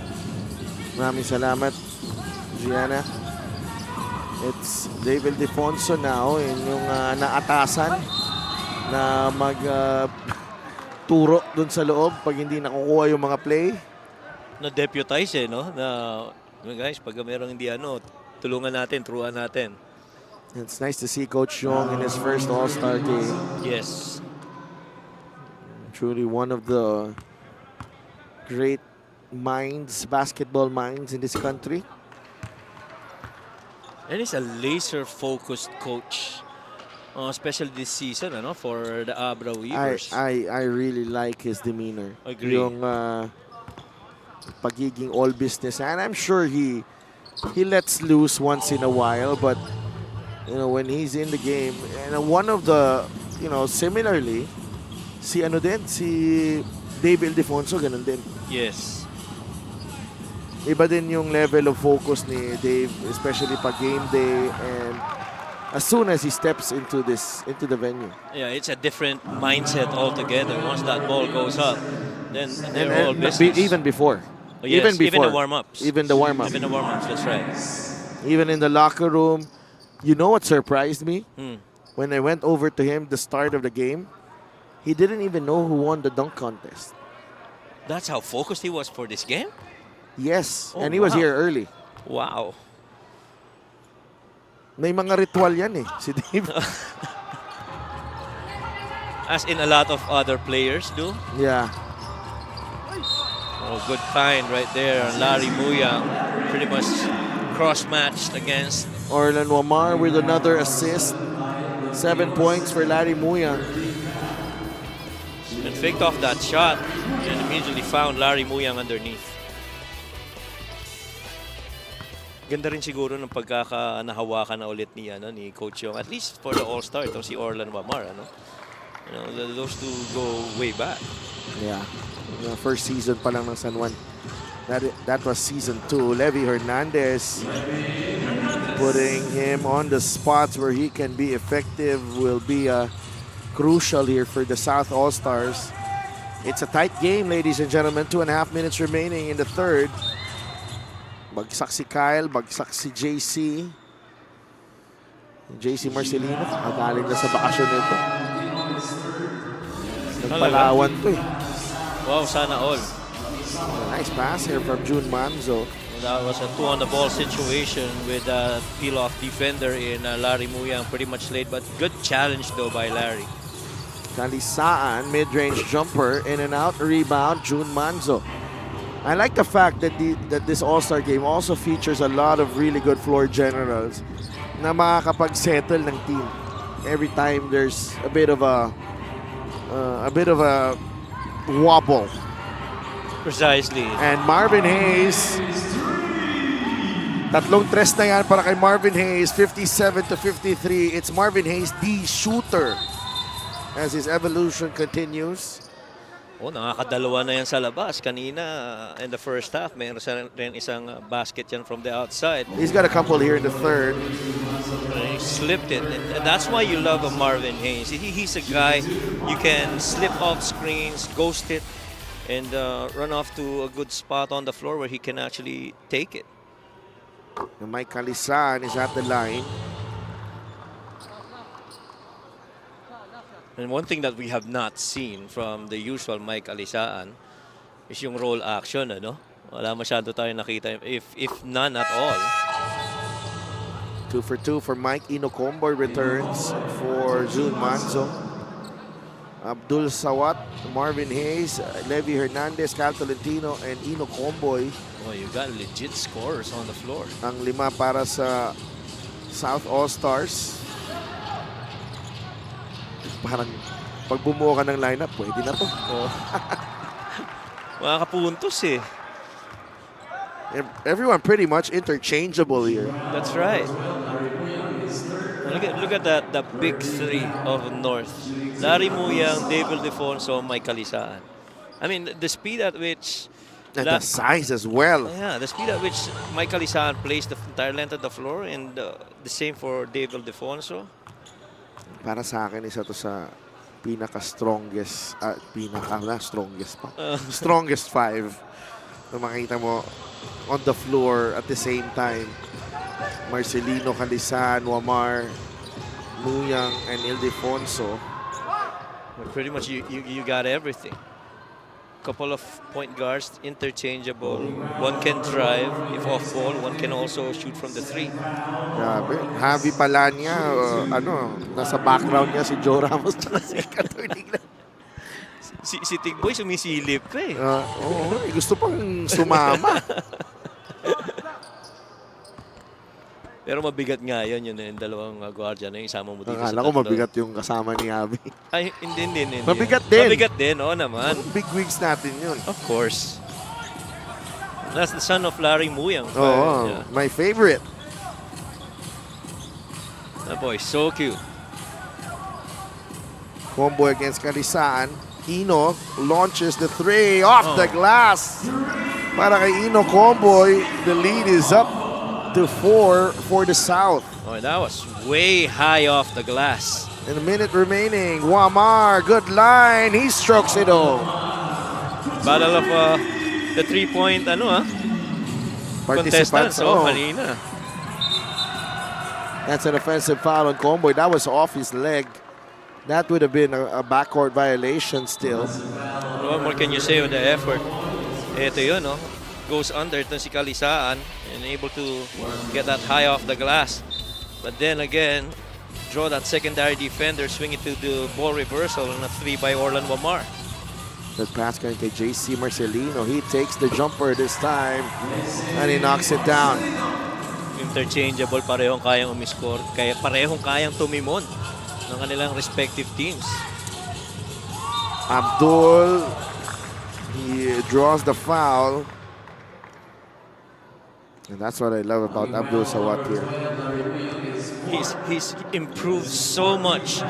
Maraming salamat, Gianna. It's David Ildefonso now in yung naatasan na turo dun sa loob pag hindi nakukuha yung mga play. Na-deputize no? Guys, pag merong hindi tulungan natin, turuan natin. It's nice to see Coach Yong in his first All-Star game. Yes. Truly one of the great minds, basketball minds in this country. And he's a laser-focused coach. Especially this season, for the Abra I, Weavers. I really like his demeanor. Agree. Yung pagiging all business. And I'm sure he lets loose once in a while, but when he's in the game, and one of the, similarly, si Dave Ildefonso, ganun din. Yes. Iba din yung level of focus ni Dave, especially pag game day, and as soon as he steps into the venue. Yeah, it's a different mindset altogether. Once that ball goes up, then they're all business. Even before. Oh, yes, even before. even the warm-ups. Even the warm-ups. Even the warm-ups, that's right. Even in the locker room. You know what surprised me? Hmm. When I went over to him the start of the game, he didn't even know who won the dunk contest. That's how focused he was for this game? Yes, Oh, and he was wow. here early. Wow. May mga ritual yan eh, si Dave. As in a lot of other players do. Yeah. Oh, good find right there. Larry Muyang pretty much cross-matched against. Orlan Wamar with another assist. 7 points for Larry Muyang. And faked off that shot and immediately found Larry Muyang underneath. Ganda rin siguro ng pagkakanahawakan na ulit ni Coach Yong. At least for the All-Star, ito si Orlan Wamar. Those two go way back. Yeah. The first season pa lang ng San Juan. That was season 2. Levy Hernandez putting him on the spots where he can be effective will be crucial here for the South All-Stars. It's a tight game, ladies and gentlemen. 2.5 minutes remaining in the third. Bagsak si Kyle, bagsak si JC. JC Marcelino, magaling na sa bakasyon nito. Nagpalawan to eh. Wow, sana all. Nice pass here from June Manzo. That was a 2-on-the-ball situation with a peel-off defender in Larry Muyang, pretty much late, but good challenge though by Larry. Kalisaan, mid-range jumper, in and out, rebound, June Manzo. I like the fact that this All-Star game also features a lot of really good floor generals na makakapag-settle ng team. Every time there's a bit of a wobble. Precisely. And Marvin Hayes, tatlong tres na yan para kay Marvin Hayes, 57-53. It's Marvin Hayes, the shooter, as his evolution continues. Oh, nakakadalawa na yan sa labas. Kanina, in the first half, mayroon rin isang basket yan from the outside. He's got a couple here in the third. He slipped it. And that's why you love a Marvin Hayes. He's a guy you can slip off screens, ghost it, and run off to a good spot on the floor where he can actually take it. Mike Kalisan is at the line. And one thing that we have not seen from the usual Mike Alisaan is yung roll action, Wala masyado tayo nakita, if none at all. 2 for 2 for Mike. Inokomboy returns for June Manzo. Abdul Sawat, Marvin Hayes, Levy Hernandez, Cal Tolentino, and Inokomboy. Oh, you got legit scores on the floor. Ang 5 para sa South All-Stars. Parang pag bumuo ka ng lineup, pwede na to. Oh. Makakapuntos eh. Everyone pretty much interchangeable here. That's right. Look at that, the big three of North. Larry Muyang, Dave Ildefonso, Mike Kalisaan. I mean, the speed at which... And the size as well. Yeah, the speed at which Mike Kalisaan plays the entire length of the floor, and the same for Dave Ildefonso. Para sa akin, isa to sa strongest pa. Strongest 5 na makita mo on the floor at the same time. Marcelino, Kalisan, Wamar, Muyang, and Ildefonso. Well, pretty much you got everything. Couple of point guards, interchangeable. One can drive if off ball. One can also shoot from the 3. Grabe. Javi Palanya, nasa background niya si Joe Ramos at si Katurning. Si Tigboy sumisilip eh. Gusto pang sumama. Pero mabigat nga yun yung dalawang guardian na isama mo dito sa Akala ko tatlo. mabigat yung kasama ni Abby. Ay, hindi. Mabigat din. Mabigat din, oo naman. Big wigs natin yun. Of course. That's the son of Larry Muyang. Oo, Yeah. my favorite. That boy, so cute. Combo against Kalisaan. Ino launches the three off the glass. Para kay Ino Comboy, the lead is up to 4 for the South. Oh, that was way high off the glass. And a minute remaining. Wamar, good line. He strokes it home. Battle of the 3-point contestants. Oh, kanina. That's an offensive foul on Comboy. That was off his leg. That would have been a backcourt violation still. What more can you say with the effort? Ito yun, no? Goes under itong si Kalisaan and able to get that high off the glass. But then again, draw that secondary defender, swing it to the ball reversal on a 3 by Orlan Wamar. That pass going to JC Marcelino. He takes the jumper this time and he knocks it down. Interchangeable, parehong kayang umiscore, kaya parehong kayang tumimon ng kanilang respective teams. Abdul, he draws the foul. And that's what I love about Abdul Sawat here. He's improved so much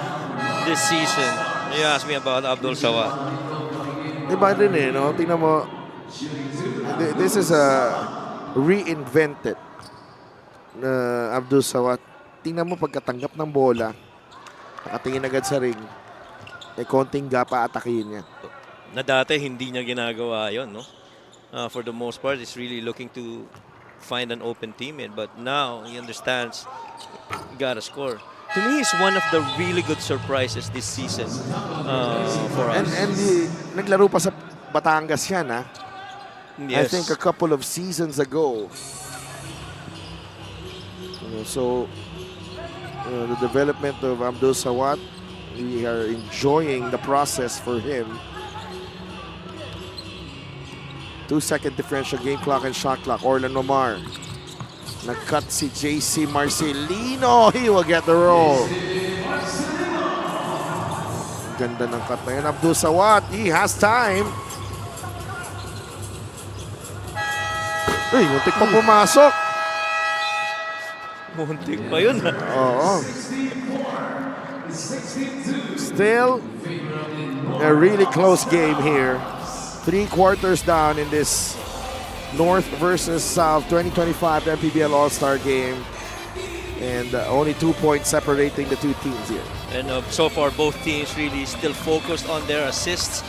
this season. You ask me about Abdul Sawat. Diba din eh, no? Tingnan mo, this is a reinvented Abdul Sawat. Tingnan mo pagkatanggap ng bola, nakatingin agad sa ring, konting gap atakihin niya. Na dati hindi niya ginagawa yon, no? For the most part, he's really looking to find an open teammate, but now he understands he gotta score. To me, he's one of the really good surprises this season for us. And naglaro pa sa Batangas yan, ha? I Yes. think a couple of seasons ago. So, the development of Abdul Sawat, we are enjoying the process for him. 2-second differential game clock and shot clock. Orlan Omar. Nag-cut si JC Marcelino. He will get the roll. Ganda ng cut na yun. Abdul Sawat, he has time. Uy, muntik pa pumasok. Muntik pa yun, ha? Oo. Still, a really close game here. 3 quarters down in this North versus South 2025 MPBL All-Star game. And only 2 points separating the two teams here. And so far, both teams really still focused on their assists,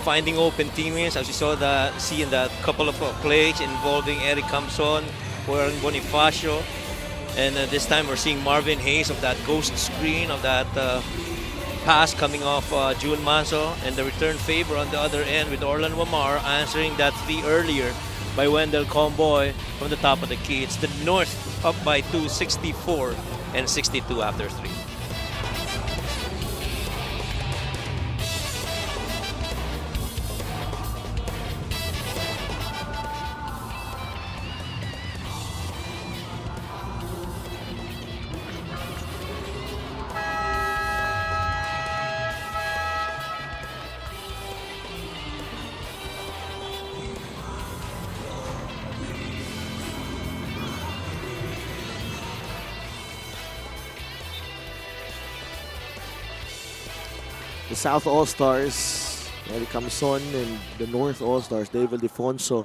finding open teammates. As you see in that couple of plays involving Eric Camson, Warren Bonifacio. And this time we're seeing Marvin Hayes of that ghost screen, of that pass coming off June Manso, and the return favor on the other end with Orlan Wamar answering that 3 earlier by Wendell Comboy from the top of the key. It's the North up by 2, 64 and 62 after 3. The South All-Stars, Eric Camson, and the North All-Stars, David Defonso.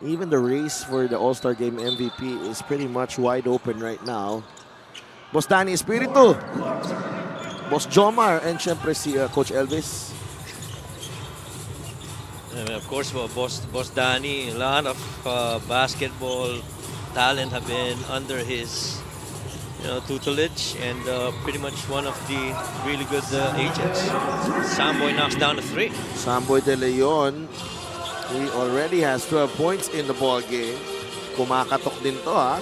Even the race for the All-Star Game MVP is pretty much wide open right now. Boss Danny Espiritu, Boss Jomar, and syempre si Coach Elvis. And of course, Boss Danny, a lot of basketball talent have been under his tutelage, and pretty much one of the really good agents. Samboy knocks down a 3. Samboy De Leon, he already has 12 points in the ball game. Kumakatok din to, ha?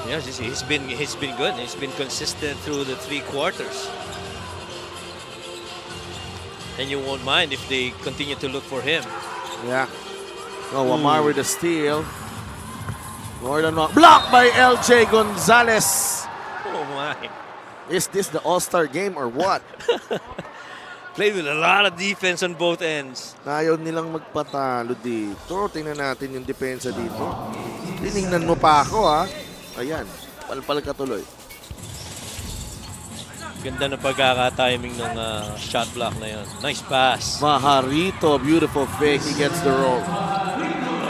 Yes, he's been good. He's been consistent through the 3 quarters. And you won't mind if they continue to look for him. Yeah. Oh, Wamar with a steal. More than one. Blocked by LJ Gonzalez. Oh my. Is this the All-Star game or what? Played with a lot of defense on both ends. Ayaw nilang magpatalo dito. Tingnan natin yung depensa dito. Tinignan mo pa ako ha. Ayan. Palpal ka tuloy. Ganda ng pagkaka-timing ng shot block na yun. Nice pass. Maharito. Beautiful fake. He gets the roll.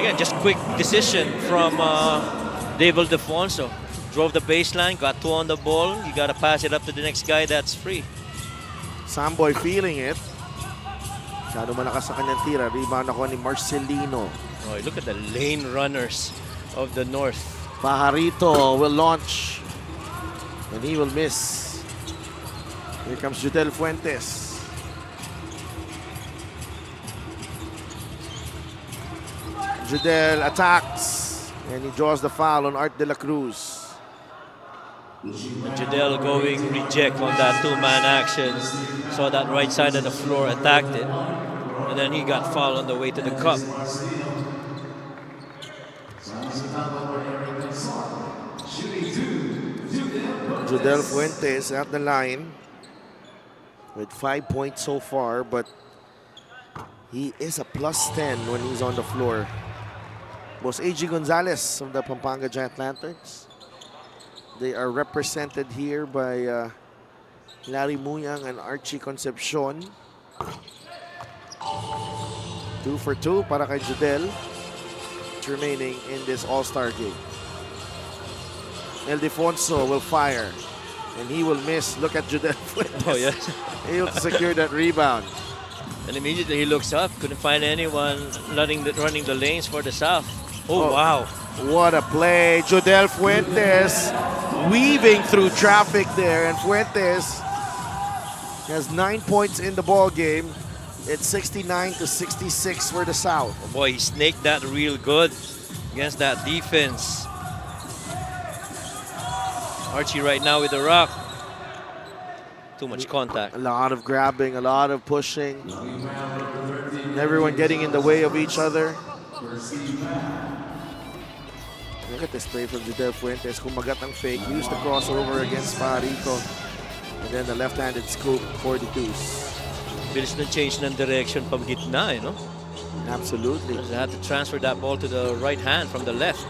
Again, just quick decision from Dave Ildefonso. Drove the baseline, got 2 on the ball. You got to pass it up to the next guy that's free. Samboy feeling it. Masyado malakas sa kanyang tira. Rebound ako ni Marcelino. Oh, look at the lane runners of the North. Pajarito will launch. And he will miss. Here comes Judel Fuentes. Judel attacks. And he draws the foul on Art de la Cruz. And Jadel going reject on that 2-man action. Saw that right side of the floor, attacked it. And then he got fouled on the way to the cup. Judel Fuentes at the line with 5 points so far, but he is a +10 when he's on the floor. Boss AG Gonzalez of the Pampanga Giant Lanterns. They are represented here by Larry Muyang and Archie Concepcion. 2 for 2 para kay Judel. It's remaining in this All-Star game. Ildefonso will fire. And he will miss. Look at Judel Fuentes. Oh, yes. Able to secure that rebound. And immediately he looks up, couldn't find anyone running the lanes for the South. Oh, wow. What a play. Judel Fuentes weaving through traffic there. And Fuentes has 9 points in the ball game. It's 69-66 for the South. Oh boy, he snaked that real good against that defense. Archie right now with the rock. Too much contact. A lot of grabbing, a lot of pushing. Everyone getting in the way of each other. Look at this play from Judel Fuentes. Kumagat ang fake. Used the crossover against Pajarito. And then the left-handed scoop for the deuce. Bilis ng change ng direction pang gitna, no? Absolutely. They had to transfer that ball to the right hand from the left.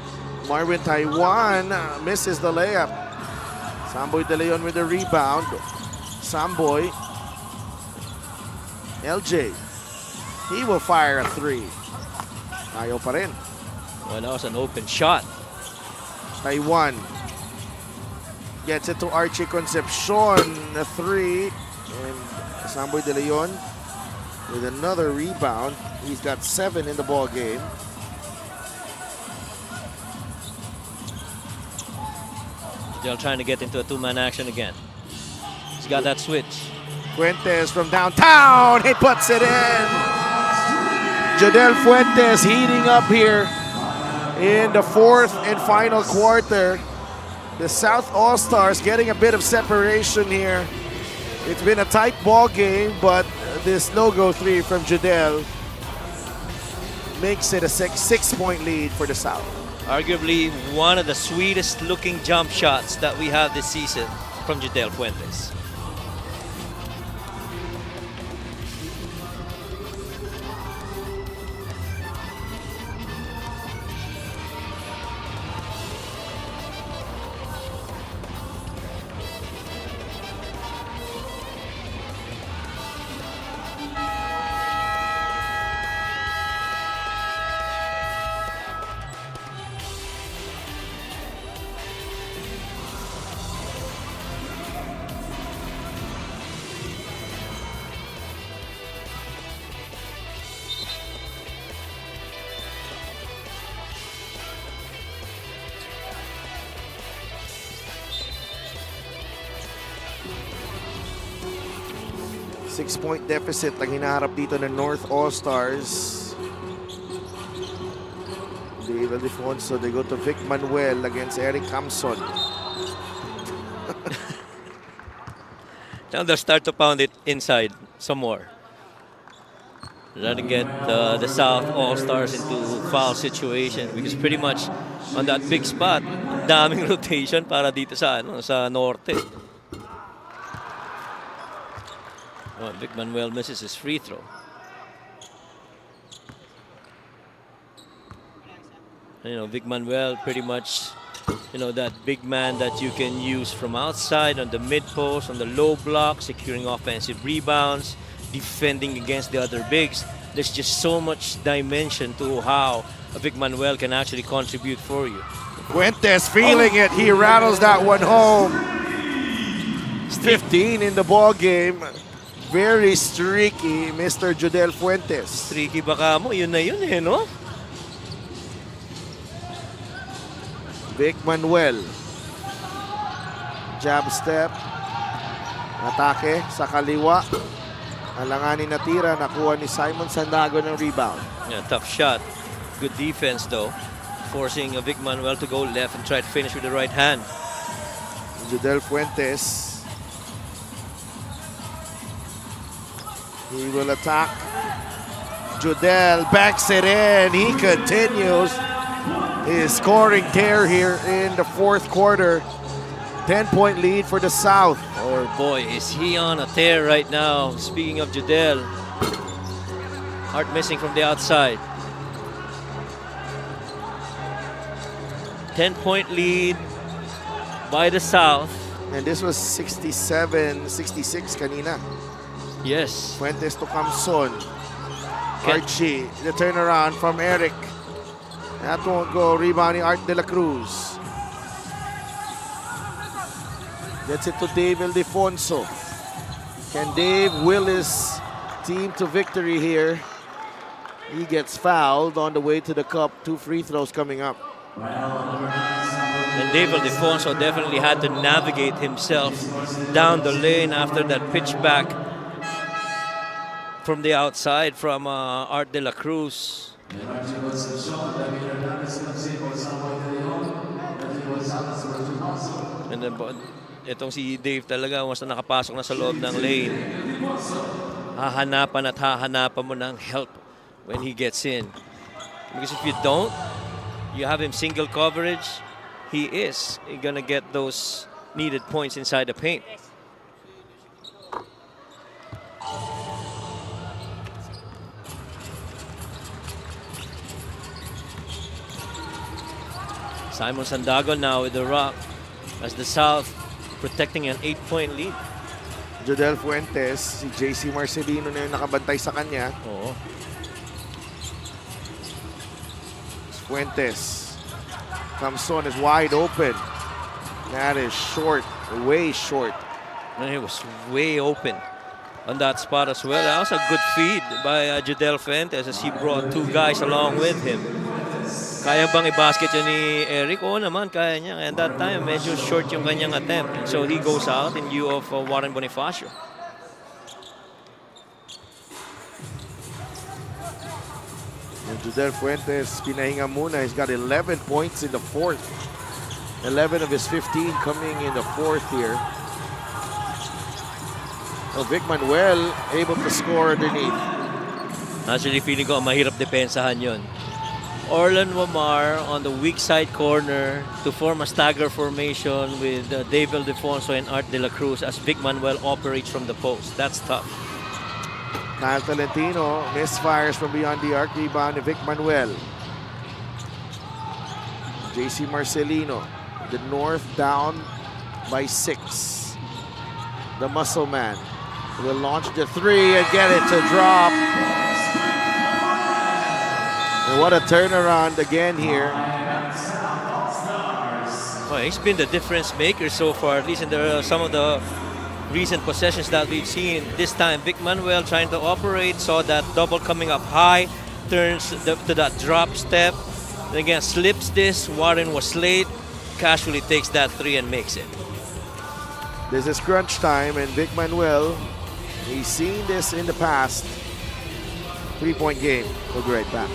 Marvin Taiwan misses the layup. Samboy De Leon with the rebound. Samboy. LJ. He will fire a 3. Ayaw pa rin. Well, that was an open shot. Taiwan gets it to Archie Concepcion. A 3. And Samboy De Leon with another rebound. He's got 7 in the ball game. They're trying to get into a 2-man action again. He's got that switch. Fuentes from downtown. He puts it in. Judel Fuentes heating up here in the 4th and final quarter. The South All-Stars getting a bit of separation here. It's been a tight ball game, but this no-go 3 from Judel makes it a 6-point lead for the South. Arguably one of the sweetest looking jump shots that we have this season from Judel Fuentes. Six-point deficit ang hinaharap dito ng North All-Stars. Dave Ildefonso, they go to Vic Manuel against Eric Camson. Now they'll start to pound it inside some more. Trying to get the South All-Stars into foul situation because pretty much on that big spot, daming rotation para dito sa norte. Oh, Vic Manuel misses his free throw. Vic Manuel pretty much, that big man that you can use from outside on the mid post, on the low block, securing offensive rebounds, defending against the other bigs. There's just so much dimension to how Vic Manuel can actually contribute for you. Fuentes feeling it. He rattles that one home. 15 in the ball game. Very streaky, Mr. Judel Fuentes. Streaky baka mo, yun na yun no? Vic Manuel. Jab step. Atake sa kaliwa. Alanganin na tira. Nakuha ni Simon Sandago ng rebound. Yeah, tough shot. Good defense though. Forcing Vic Manuel to go left and try to finish with the right hand. Judel Fuentes. He will attack. Judel backs it in. He continues his scoring tear here in the fourth quarter. 10-point lead for the South. Oh boy, is he on a tear right now. Speaking of Judel. Hart missing from the outside. 10-point lead by the South. And this was 67-66 kanina. Yes. Fuentes to Camson. Archie, the turnaround from Eric. That won't go. Rebounding Art de la Cruz. Gets it to Dave Ildefonso. Can Dave will his team to victory here? He gets fouled on the way to the cup. 2 free throws coming up. And Dave Ildefonso definitely had to navigate himself down the lane after that pitch back from the outside from Art de la Cruz. And then, itong si Dave talaga, once na nakapasok na sa loob ng lane, hahanapan at hahanapan mo ng help when he gets in. Because if you don't, you have him single coverage, he is gonna get those needed points inside the paint. Simon Sandago now with the rock as the South protecting an 8-point lead. Jodel Fuentes, si JC Marcelino na yung nakabantay sa kanya. Oo. Fuentes. Camson is wide open. That is short, way short. And he was way open on that spot as well. That was a good feed by Jodel Fuentes as he brought 2 guys along with him. Kaya bang i-basket yun ni Eric? Oo naman, kaya niya. And that time, medyo short yung kanyang attempt. And so he goes out in lieu of Warren Bonifacio. And Jodel Fuentes, pinahinga muna. He's got 11 points in the fourth. 11 of his 15 coming in the fourth here. Well, Vic Manuel able to score underneath. Actually, feeling ko mahirap depensahan yun. Orlan Wamar on the weak side corner to form a stagger formation with Dave Ildefonso and Art de la Cruz as Vic Manuel operates from the post. That's tough. Kyle Tolentino misfires from beyond the arc. Rebound to Vic Manuel. JC Marcelino. The North down by 6. The muscle man will launch the 3 and get it to drop. And what a turnaround again here. Well, he's been the difference maker so far, at least in some of the recent possessions that we've seen. This time, Vic Manuel trying to operate, saw that double coming up high, turns to that drop step, and again slips this. Warren was late, casually takes that 3 and makes it. This is crunch time, and Vic Manuel, he's seen this in the past. 3-point game. We'll be right back.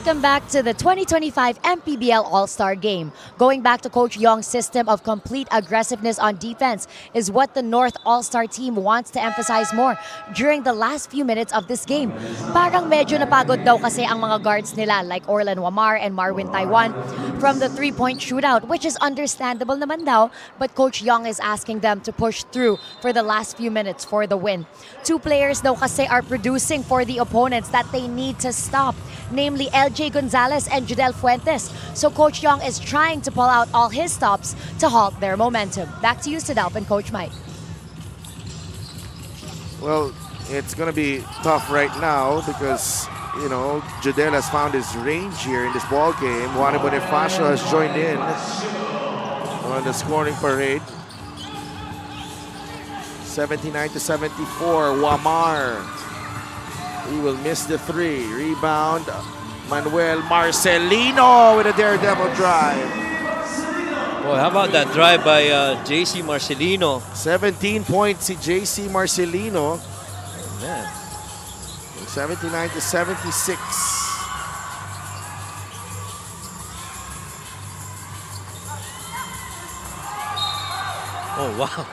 Welcome back to the 2025 MPBL All-Star Game. Going back to Coach Yong's system of complete aggressiveness on defense is what the North All-Star team wants to emphasize more during the last few minutes of this game. Parang medyo napagod daw kasi ang mga guards nila like Orlan Wamar and Marwin Taiwan from the three-point shootout, which is understandable naman daw, but Coach Yong is asking them to push through for the last few minutes for the win. Two players daw kasi are producing for the opponents that they need to stop, namely LJ Gonzalez and Judel Fuentes. So Coach Yong is trying to pull out all his stops to halt their momentum. Back to you, Sidelp and Coach Mike. Well, it's going to be tough right now because, you know, Judel has found his range here in this ball game. Juan Bonifacio has joined in on the scoring parade. 79-74, Wamar. He will miss the three. Rebound, Manuel Marcelino with a daredevil drive. Boy, how about that drive by JC Marcelino? 17 points si JC Marcelino. Man. 79-76. Oh, wow.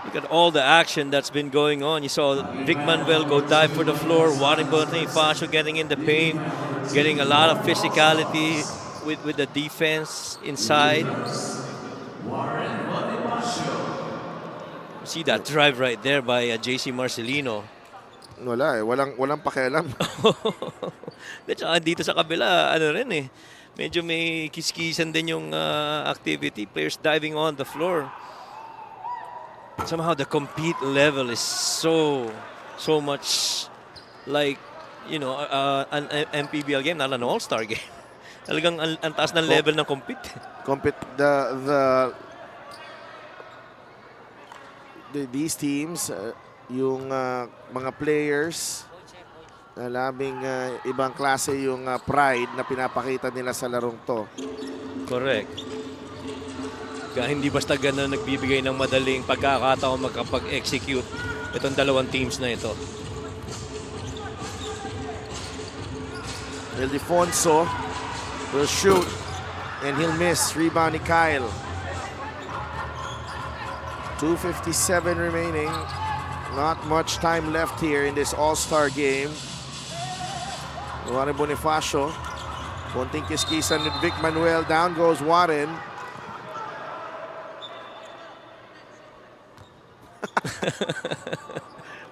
Look at all the action that's been going on. You saw Vic Manuel go dive for the floor. Warren Bonifacio getting in the paint, getting a lot of physicality with the defense inside. See that drive right there by JC Marcelino. Wala eh. Walang pakialam. Dito sa kabila, ano rin eh. Medyo may kiskisan din yung activity. Players diving on the floor. Somehow the compete level is so much like, you know, an MPBL game, not an all-star game. Talagang ang taas ng level ng compete. These teams, yung mga players, labing ibang klase yung pride na pinapakita nila sa larong to. Correct. Kaya hindi basta ganun nagbibigay ng madaling pagkakataon magkapag-execute itong dalawang teams na ito. Ildefonso will shoot and he'll miss. Rebound ni Kyle. 2:57 remaining. Not much time left here in this all-star game. Warren Bonifacio. Konting kiskisan with Vic Manuel. Down goes Warren.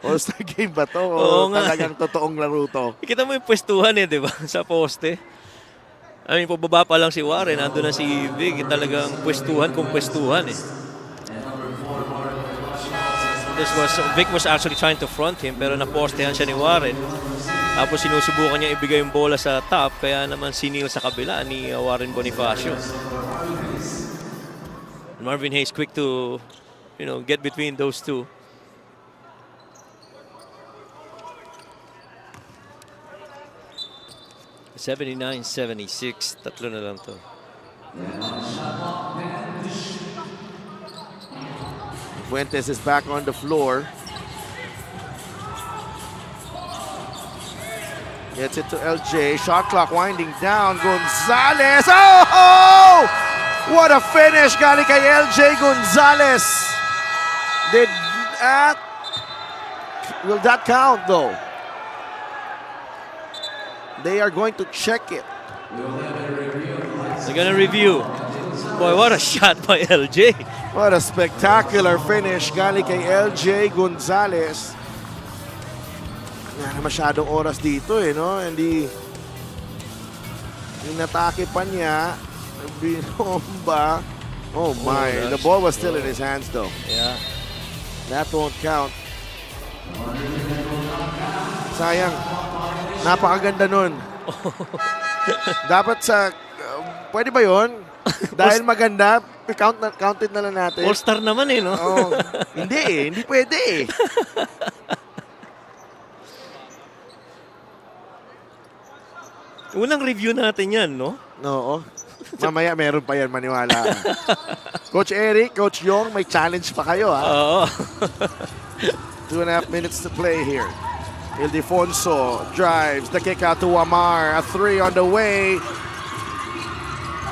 All-star game ba to? O talagang totoong laro to? Kita mo yung pwestuhan eh, di ba? Sa poste. I mean, pababa pa lang si Warren, ando na si Vic. Talagang pwestuhan kung pwestuhan eh. Vic was actually trying to front him pero napostehan siya ni Warren. Tapos sinusubukan niya ibigay yung bola sa top kaya naman sinil sa kabila ni Warren Bonifacio. Marvin Hayes quick to, you know, get between those two. (79-76). Tatlo na lang to. Fuentes is back on the floor. Gets it to LJ. Shot clock winding down. Gonzalez. Oh! What a finish galing kay LJ Gonzalez. Will that count though? They are going to check it. They're gonna review. Boy, what a shot by LJ. What a spectacular finish galing kay LJ Gonzalez. Wala na masyadong oras dito eh, no? Hindi inatake pa niya. Binomba. Oh my. The ball was still in his hands though. Yeah. That won't count. Sayang. Napakaganda nun. Dapat sa... pwede ba yun? Dahil maganda, counted na lang natin. All-star naman eh, no? Oh, hindi eh. Hindi pwede eh. Unang review natin yan, no? Oo. Mamaya meron pa yan, maniwala. Coach Eric, Coach Yong, may challenge pa kayo, ha? Oo. 2.5 minutes to play here. Ildefonso drives the kick out to Wamar. A 3 on the way.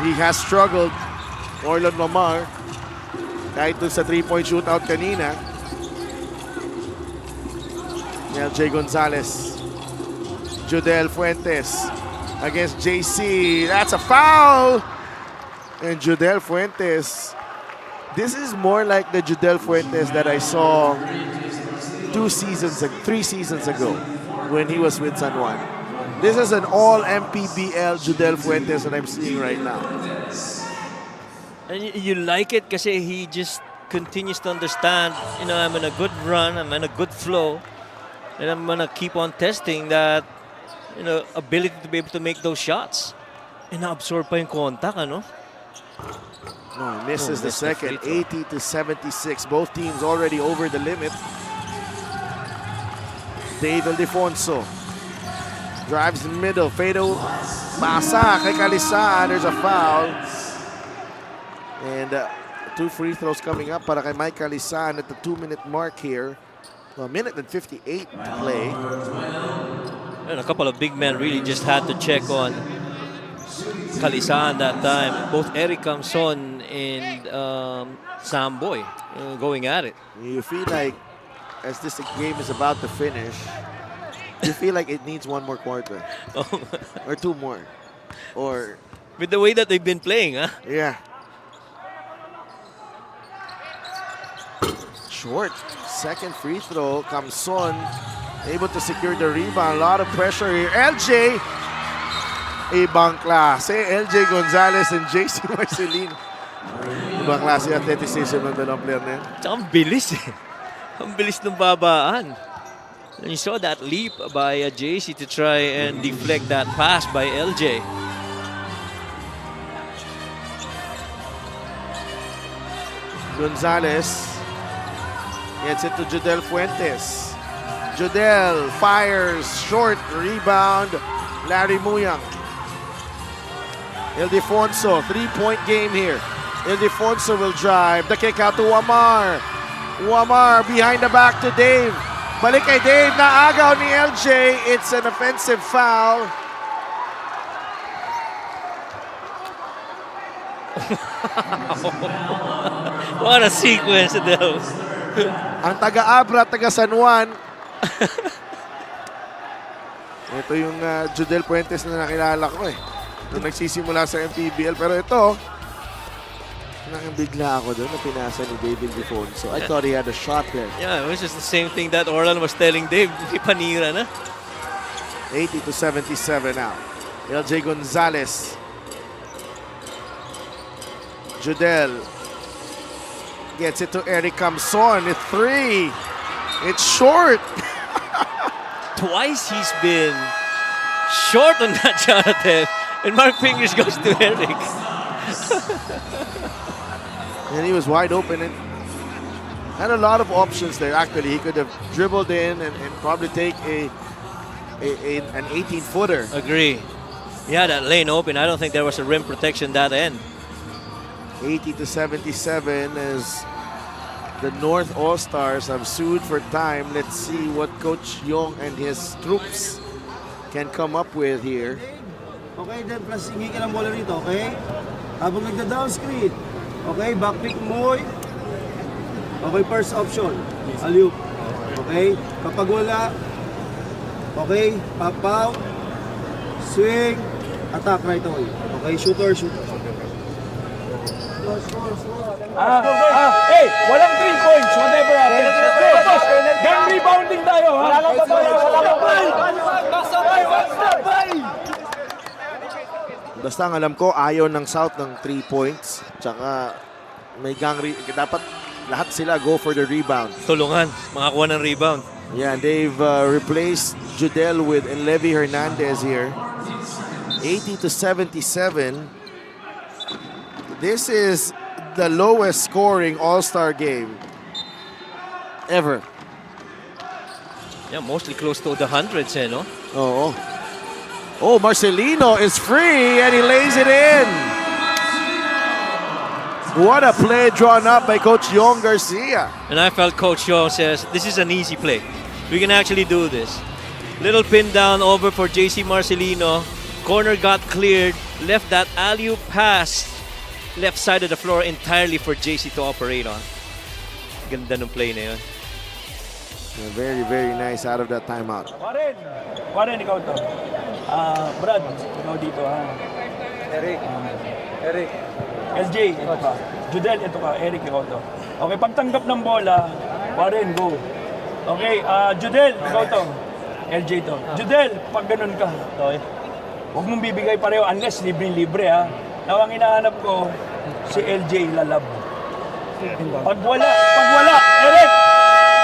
He has struggled. Orlon Wamar. Kahit dun sa 3-point shootout kanina. LJ Gonzalez. Judel Fuentes against JC. That's a foul! And Judel Fuentes. This is more like the Judel Fuentes that I saw 3 seasons ago when he was with San Juan. This is an all MPBL Judel Fuentes that I'm seeing right now. And you like it kasi he just continues to understand, I'm in a good run, I'm in a good flow, and I'm gonna keep on testing that, ability to be able to make those shots. And na-absorb pa yung contact, ano? No, he misses the second, 80-76. Both teams already over the limit. Dave Ildefonso drives the middle, Fado Masa kay Kalisaan. There's a foul. And 2 free throws coming up para kay Mike Kalisaan at the 2-minute mark here. A minute and 58 to play. And a couple of big men really just had to check on Kalisaan that time. Both Eric Camson and Sam Boy going at it. You feel like as this game is about to finish, you feel like it needs 1 more quarter. Or 2 more. Or with the way that they've been playing, huh? Yeah. Short. Second free throw. Camson able to secure the rebound. A lot of pressure here. LJ. Ibang klase. LJ Gonzalez and JC Marcelino. Ibang klase athleticism ng dalawang player na yan. Tsaka ang bilis eh. Ang bilis ng babaan. And you saw that leap by JC to try and deflect that pass by LJ. Gonzalez gets it to Judel Fuentes. Judel fires short, rebound, Larry Muyang. Ildefonso, 3-point game here. Ildefonso will drive, the kick out to Wamar. Wamar behind the back to Dave. Balik kay Dave, naagaw ni LJ. It's an offensive foul. What a sequence of those. Ang taga-Abra, taga-San Juan. Ito yung Judel Fuentes na nakilala ko eh. Nung nagsisimula sa MPBL. Pero ito, bigla ako doon na pinasa ni David Ildefonso. I thought he had a shot there. Yeah, it was just the same thing that Orlan was telling Dave. Hindi panira na. 80-77 now. LJ Gonzalez. Judel gets it to Eric Camson. It's 3. It's short. Twice he's been short on that shot attempt. And Mark Fingers goes to Eric. And he was wide open and had a lot of options there. Actually, he could have dribbled in and probably take an 18-footer. Agree. Yeah, that lane open. I don't think there was a rim protection that end. 80-77 as the North All-Stars have sued for time. Let's see what Coach Yong and his troops can come up with here. Okay, then plus hingi ka ng bola rito, okay? Habang nagda-down screen. Okay, back pick mo. Okay, first option. Alley-oop. Okay, kapag wala, okay, pop out, swing, attack right away. Okay, shooter. Hey, walang 3 points, whatever happens. Tapos, gang rebounding tayo, ha? Wala lang Basta ang alam ko, ayaw ng South ng 3 points. Tsaka may dapat lahat sila go for the rebound. Tulungan, makakuha ng rebound. Yeah, they've replaced Judel with Enlevi Hernandez here. 80-77. This is the lowest scoring All-Star game ever. Yeah, mostly close to the hundreds, eh, no? Oo. Oh, Marcelino is free and he lays it in. What a play drawn up by Coach Yong Garcia. And I felt Coach Yong says, this is an easy play. We can actually do this. Little pin down over for JC Marcelino. Corner got cleared. Left that alley-oop pass. Left side of the floor entirely for JC to operate on. Ganda ng play na yun. Very, very nice out of that timeout. Warren, ikaw to. Brad, ikaw dito ha. Eric. LJ, ito ka. Judel, ito ka. Eric, ikaw to. Okay, pagtanggap ng bola, Warren, go. Okay, Judel, ikaw to. LJ to. Judel, pag ganun ka. Okay. Huwag mong bibigay pareho unless libre-libre ha. Now, ang hinahanap ko, si LJ lalab. Pag wala, Eric,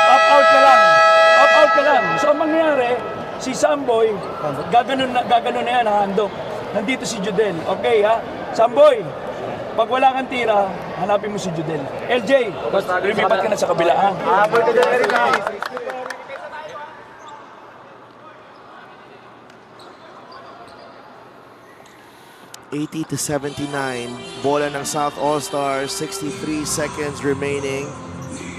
up out ka lang. So, ang mangyayari, si Samboy, gaganon na yan, handok. Nandito si Judel, okay ha? Samboy, pag wala kang tira, hanapin mo si Judel. LJ, lumipat ka na sa kabila ha? Pwede na, Eric ha? 80-79. Bola ng South All-Stars. 63 seconds remaining.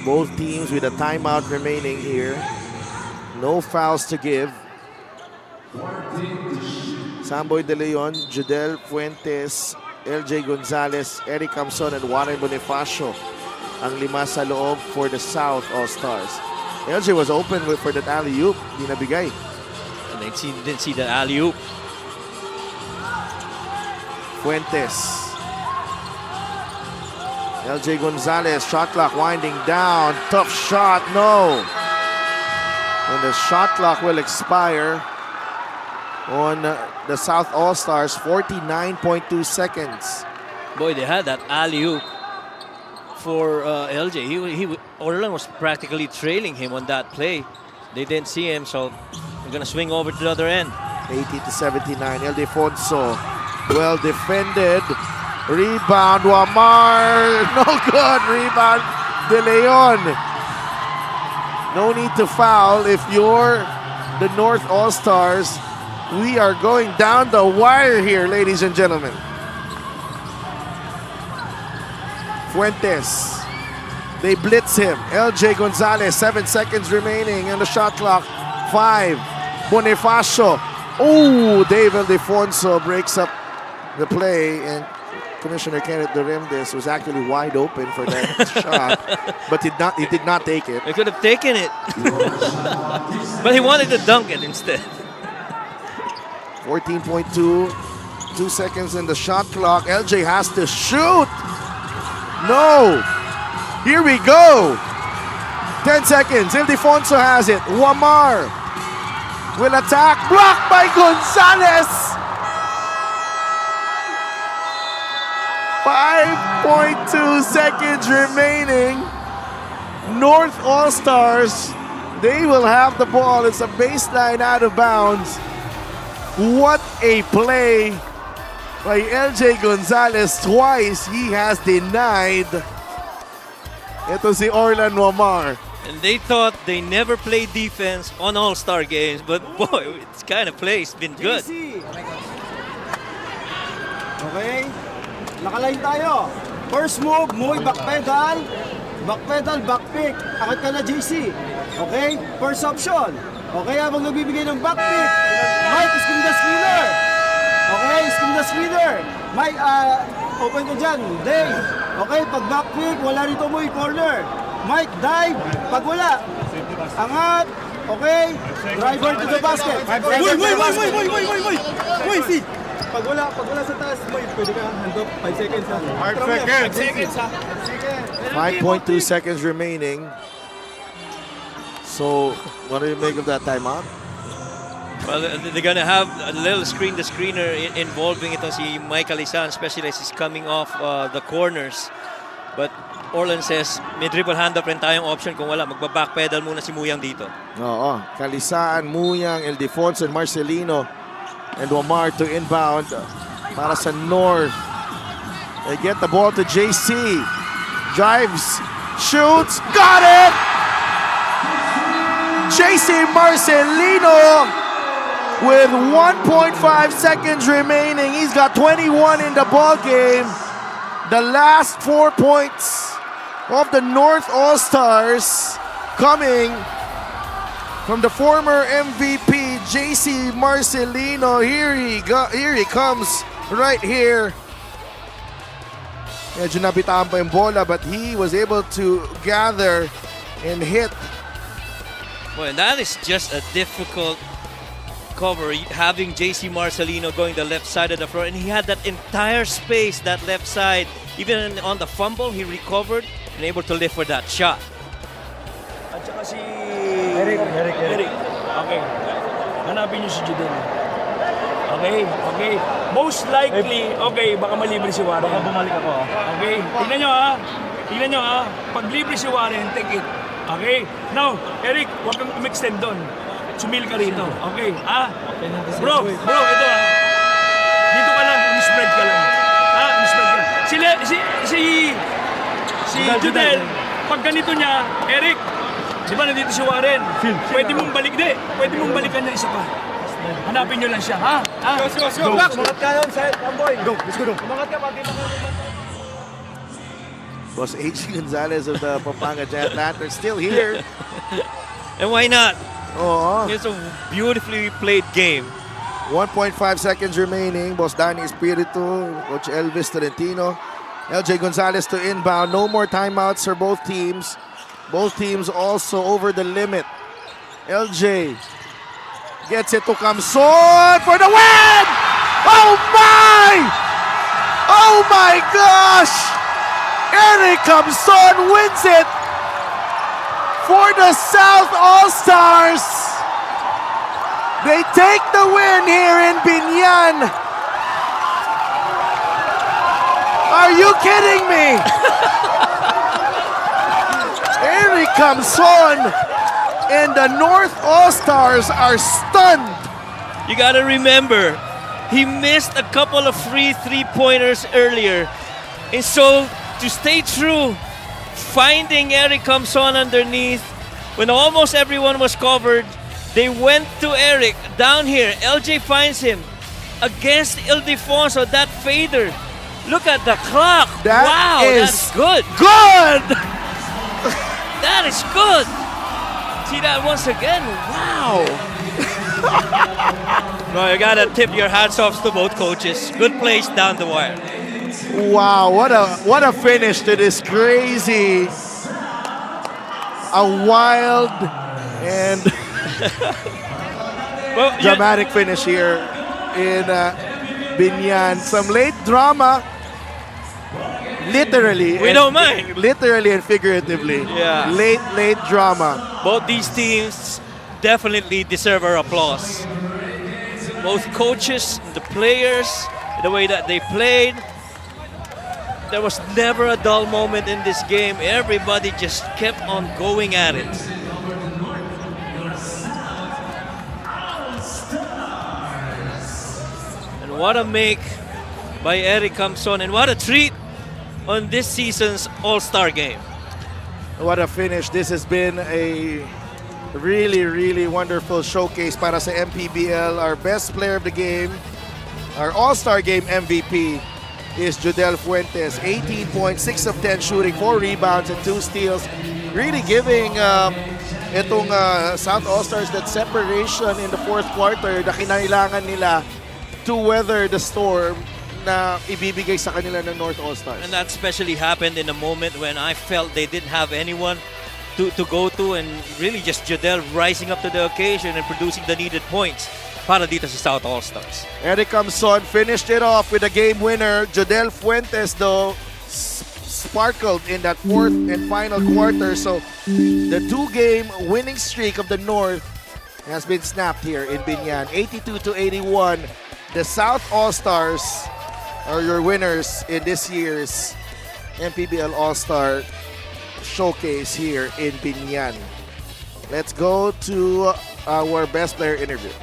Both teams with a timeout remaining here. No fouls to give. Samboy De Leon, Judel Fuentes, LJ Gonzalez, Eric Camson, and Warren Bonifacio ang lima sa loob for the South All-Stars. LJ was open for that alley-oop. Di nabigay. And didn't see the alley-oop. Fuentes. LJ Gonzalez, shot clock winding down. Tough shot, no. And the shot clock will expire on the South All-Stars, 49.2 seconds. Boy, they had that alley-oop for LJ. Orlan was practically trailing him on that play. They didn't see him, so they're gonna swing over to the other end. 80-79, Ildefonso. Well defended. Rebound, Wamar. No good. Rebound, De Leon. No need to foul if you're the North All-Stars. We are going down the wire here, ladies and gentlemen. Fuentes. They blitz him. LJ Gonzalez, 7 seconds remaining on the shot clock. 5. Bonifacio. Oh, Dave Ildefonso breaks up the play, and Commissioner Kenneth Duremdes was actually wide open for that shot, but he did not take it. He could have taken it, but he wanted to dunk it instead. 14.2, 2 seconds in the shot clock. LJ has to shoot. No. Here we go. 10 seconds. Ildefonso has it. Wamar will attack. Blocked by Gonzalez. 5.2 seconds remaining. North All-Stars, they will have the ball. It's a baseline out of bounds. What a play by LJ Gonzalez. Twice he has denied. Ito si Orlan Wamar. And they thought they never played defense on All-Star games, but boy, it's kind of play. It's been good. Okay? Nakaline tayo. First move, Moy, back pedal, back pick. Akit ka na, JC. Okay? First option. Okay, habang nagbibigay ng back pick, Mike, skin the screener. Okay, skin the screener. Mike, open ko dyan. Dave. Okay, pag back pick, wala rito Moy, corner. Mike, dive. Pag wala, angat. Okay, driver to the basket. Moy, see. Pag wala sa taas, pwede ka handok 5 seconds ha. 5 seconds ha. 5.2 seconds remaining. So, what do you make of that timeout? Well, they're gonna have a little screener involving itong si Mike Alisan, especially as he's coming off the corners. But Orlan says, may dribble hand-up rin tayong option. Kung wala, magbabackpedal muna si Muyang dito. Oo. Kalisaan, Muyang, Ildefonso, and Marcelino. And Wamar to inbound para sa North. They get the ball to JC. Drives, shoots, got it! JC Marcelino with 1.5 seconds remaining. He's got 21 in the ball game. The last 4 points of the North All-Stars coming from the former MVP JC Marcelino. Here he comes right here. Medyo nabitaan pa yung bola, but he was able to gather and hit. Well, that is just a difficult cover, having JC Marcelino going the left side of the floor, and he had that entire space, that left side. Even on the fumble, he recovered and able to lift for that shot. At saka si... Eric. Okay. Hanapin niyo si Judel. Okay. Most likely, okay, baka malibre si Warren. Baka bumalik ako. Okay. Tingnan nyo ha. Pag libre si Warren, take it. Okay. Now, Eric, huwag kang umextend doon. Sumil ka rito. Okay. Bro, ito ha. Dito ka lang, spread ka lang. Spread ka lang. Si Judel, pag ganito niya, Eric, di ba nandito si Warren? Pwede mong balikan niya isa pa. Hanapin niyo lang siya, ha? Go. Umangat ka nun, Seth. Amboy. Go. Let's go. Umangat ka, makita ka. Boss H. Gonzalez of the Pampanga Giant Lanterns still here. And why not? Oh, It's a beautifully played game. 1.5 seconds remaining. Boss Danny Espiritu, Coach Elvis Tolentino. LJ Gonzalez to inbound. No more timeouts for both teams. Both teams also over the limit. LJ gets it to Camson for the win! Oh my! Oh my gosh! Eric Camson wins it for the South All-Stars. They take the win here in Binyan. Are you kidding me? Eric Camson and the North All-Stars are stunned. You gotta remember, he missed a couple of free three-pointers earlier. And so, to stay true, finding Eric Camson underneath, when almost everyone was covered, they went to Eric down here. LJ finds him against Ildefonso, that fader. Look at the clock. Wow, that's good. Good! That is good. See that once again. Wow. No, you gotta tip your hats off to both coaches. Good plays down the wire. Wow, what a finish to this crazy, a wild and dramatic finish here in Binyan. Some late drama, literally. We don't mind. Literally and figuratively. Yeah. Late drama. Both these teams definitely deserve our applause. Both coaches, the players, the way that they played. There was never a dull moment in this game. Everybody just kept on going at it. And what a make by Eric Camson, and what a treat on this season's All-Star game. What a finish. This has been a really wonderful showcase para sa MPBL. Our best player of the game, our All-Star game MVP is Judel Fuentes. 18 points, 6 of 10 shooting, 4 rebounds and 2 steals. Really giving itong South All-Stars that separation in the fourth quarter na kinailangan nila to weather the storm na ibibigay sa kanila ng North All-Stars. And that especially happened in a moment when I felt they didn't have anyone to go to, and really just Judel rising up to the occasion and producing the needed points para dito sa South All-Stars. Eric Camson finished it off with a game winner. Judel Fuentes, though, sparkled in that fourth and final quarter. So the 2-game winning streak of the North has been snapped here in Binyan. 82-81. The South All-Stars are your winners in this year's MPBL All-Star Showcase here in Binyan. Let's go to our best player interview.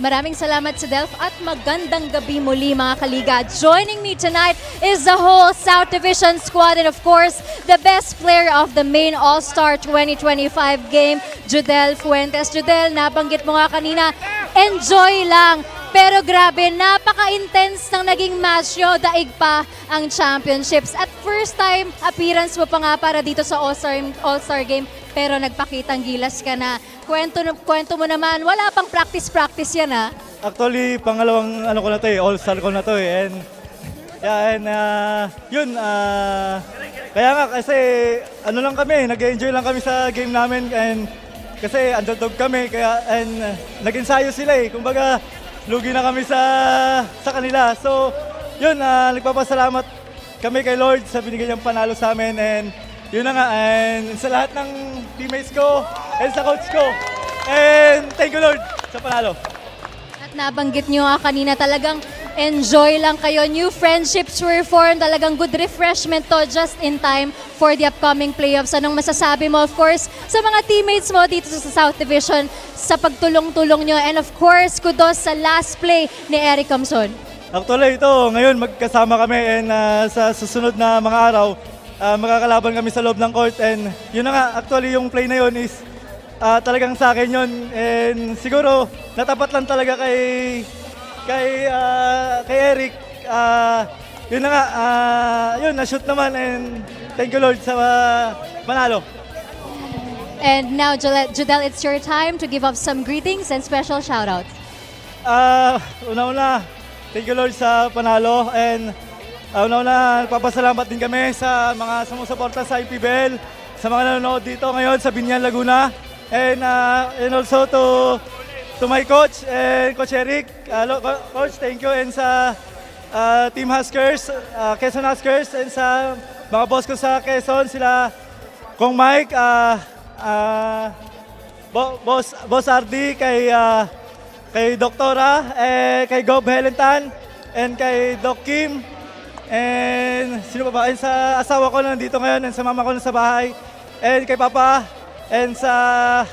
Maraming salamat sa Delph at magandang gabi muli mga kaliga. Joining me tonight is the whole South Division squad and of course, the best player of the main All-Star 2025 game, Judel Fuentes. Judel, nabanggit mo nga kanina, enjoy lang. Pero grabe, napaka-intense ng naging match nyo, daig pa ang championships. At first time appearance mo pa nga para dito sa All-Star game. pero nagpakitang gilas ka na. Kwento mo naman, wala pang practice yan ha? Actually, pangalawang ko na to all-star ko na to and yun, kaya nga kasi lang kami, nag-enjoy lang kami sa game namin and kasi underdog kami and nag-ensayo sila kumbaga lugi na kami sa kanila. So, yun, nagpapasalamat kami kay Lord sa binigay niyang panalo sa amin and yun na nga, and sa lahat ng teammates ko and sa coach ko. And thank you Lord sa panalo. At nabanggit nyo nga kanina, talagang enjoy lang kayo. New friendships were formed. Talagang good refreshment to just in time for the upcoming playoffs. Anong masasabi mo, of course, sa mga teammates mo dito sa South Division sa pagtulong-tulong nyo? And of course, kudos sa last play ni Eric Camson. Actually, ito, ngayon magkasama kami and sa susunod na mga araw, magkakalaban kami sa loob ng court. And yun na nga, actually yung play na yun is talagang sa akin yun. And siguro, natapat lang talaga kay Eric, yun na nga, yun, na-shoot naman and thank you Lord sa manalo. And now, Judel, it's your time to give up some greetings and special shoutouts. Una-una, thank you Lord sa panalo and una-una, nagpapasalamat din kami sa mga sumusuporta sa MPBL, sa mga nanonood dito ngayon sa Binyan, Laguna, and also to my coach and Coach Eric. Coach, thank you. And sa Team Huskers, Quezon Huskers, and sa mga boss ko sa Quezon, sila Kong Mike, Boss Ardi, kay Doktora, kay Gob Helentan, and kay Doc Kim, and sino pa ba? And sa asawa ko na nandito ngayon, and sa mama ko na sa bahay, and kay Papa, and sa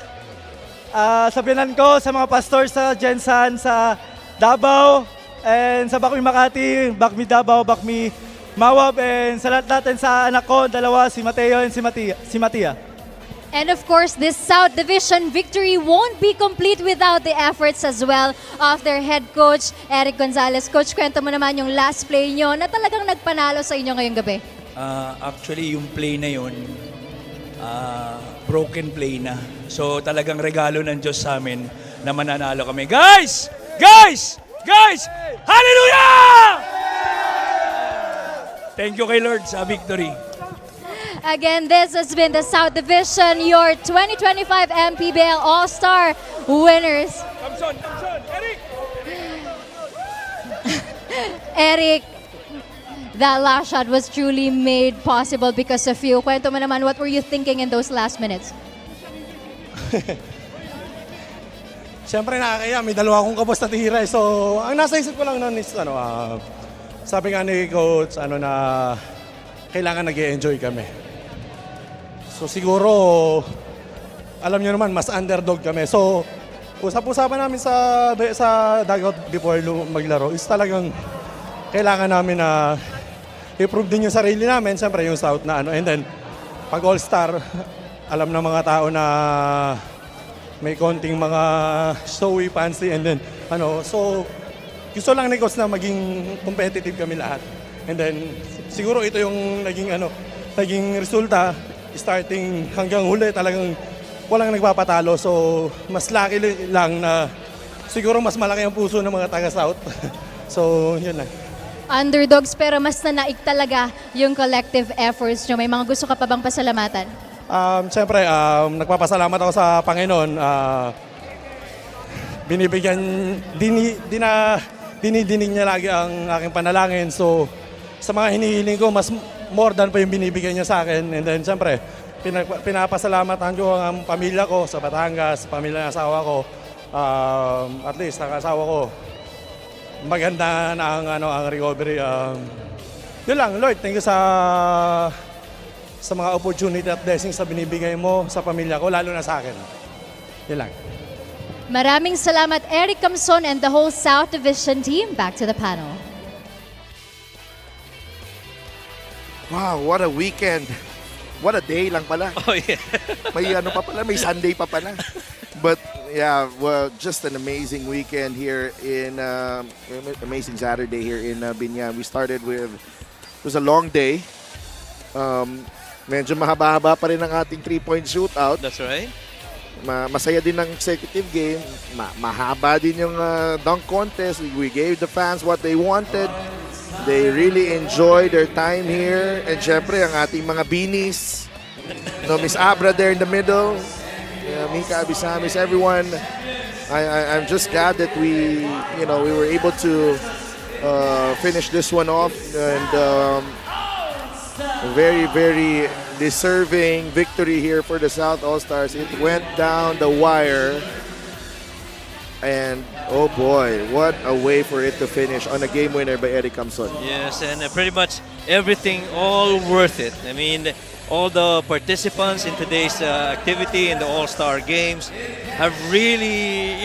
biyanan ko, sa mga pastor sa Jensan, sa Davao, and sa Bakmi Makati, Bakmi Davao, Bakmi Mawab, and sa lahat natin sa anak ko, dalawa, si Mateo and si Matia. And of course, this South Division victory won't be complete without the efforts as well of their head coach, Eric Gonzalez. Coach, kwento mo naman yung last play nyo na talagang nagpanalo sa inyo ngayong gabi. Actually, yung play na yun, broken play na. So talagang regalo ng Diyos sa amin na mananalo kami. Guys! Guys! Guys! Hallelujah! Thank you kay Lord sa victory. Again, this has been the South Division, your 2025 MPBL All-Star winners. Kamson, Eric! Eric, that last shot was truly made possible because of you. Kwento mo naman, what were you thinking in those last minutes? Siyempre nakakaya, may dalawa akong kapos na tira. So, ang nasa isip ko lang noon is, sabi nga ni Coach, na kailangan nag-e-enjoy kami. So, siguro, alam nyo naman, mas underdog kami. So, usap-usapan namin sa dugout before maglaro is talagang kailangan namin na i-prove din yung sarili namin. Siyempre, yung South na and then, pag All-Star, alam ng mga tao na may konting mga showy, fancy, and then, so, gusto lang ni Coach na maging competitive kami lahat. And then, siguro ito yung naging resulta, starting hanggang huli, talagang walang nagpapatalo. So, mas lucky lang na siguro mas malaki ang puso ng mga taga-South. So, yun lang. Underdogs, pero mas nanaig talaga yung collective efforts nyo. May mga gusto ka pa bang pasalamatan? Siyempre, nagpapasalamat ako sa Panginoon. Binibigyan, dinidinig niya lagi ang aking panalangin. So, sa mga hinihiling ko, mas more than pa yung binibigyan niya sa akin. And then, siyempre, pinapasalamatan ko ang pamilya ko sa Batangas, pamilya ng asawa ko. At least, ang asawa ko, maganda na ang recovery. Yun lang, Lord, thank you sa mga opportunity at blessings na binibigay mo sa pamilya ko, lalo na sa akin. Yun lang. Maraming salamat, Eric Camson and the whole South Division team. Back to the panel. Wow, what a weekend. What a day lang pala. Oh, yeah. May pa pala, may Sunday pa pala. But yeah, well, just an amazing weekend here in, amazing Saturday here in Binyan. We started with, it was a long day. Medyo mahaba-haba pa rin ang ating 3-point shootout. That's right. Masaya din ang executive game. Mahaba din yung dunk contest. We gave the fans what they wanted. They really enjoyed their time here. And syempre, ang ating mga beanies. No, Miss Abra there in the middle. Mika Abisamis, everyone. I'm just glad that we were able to finish this one off, and very, very deserving victory here for the South All-Stars. It went down the wire, and oh boy, what a way for it to finish on a game winner by Eric Camson. Yes, and pretty much everything all worth it. I mean, all the participants in today's activity in the All-Star Games have really,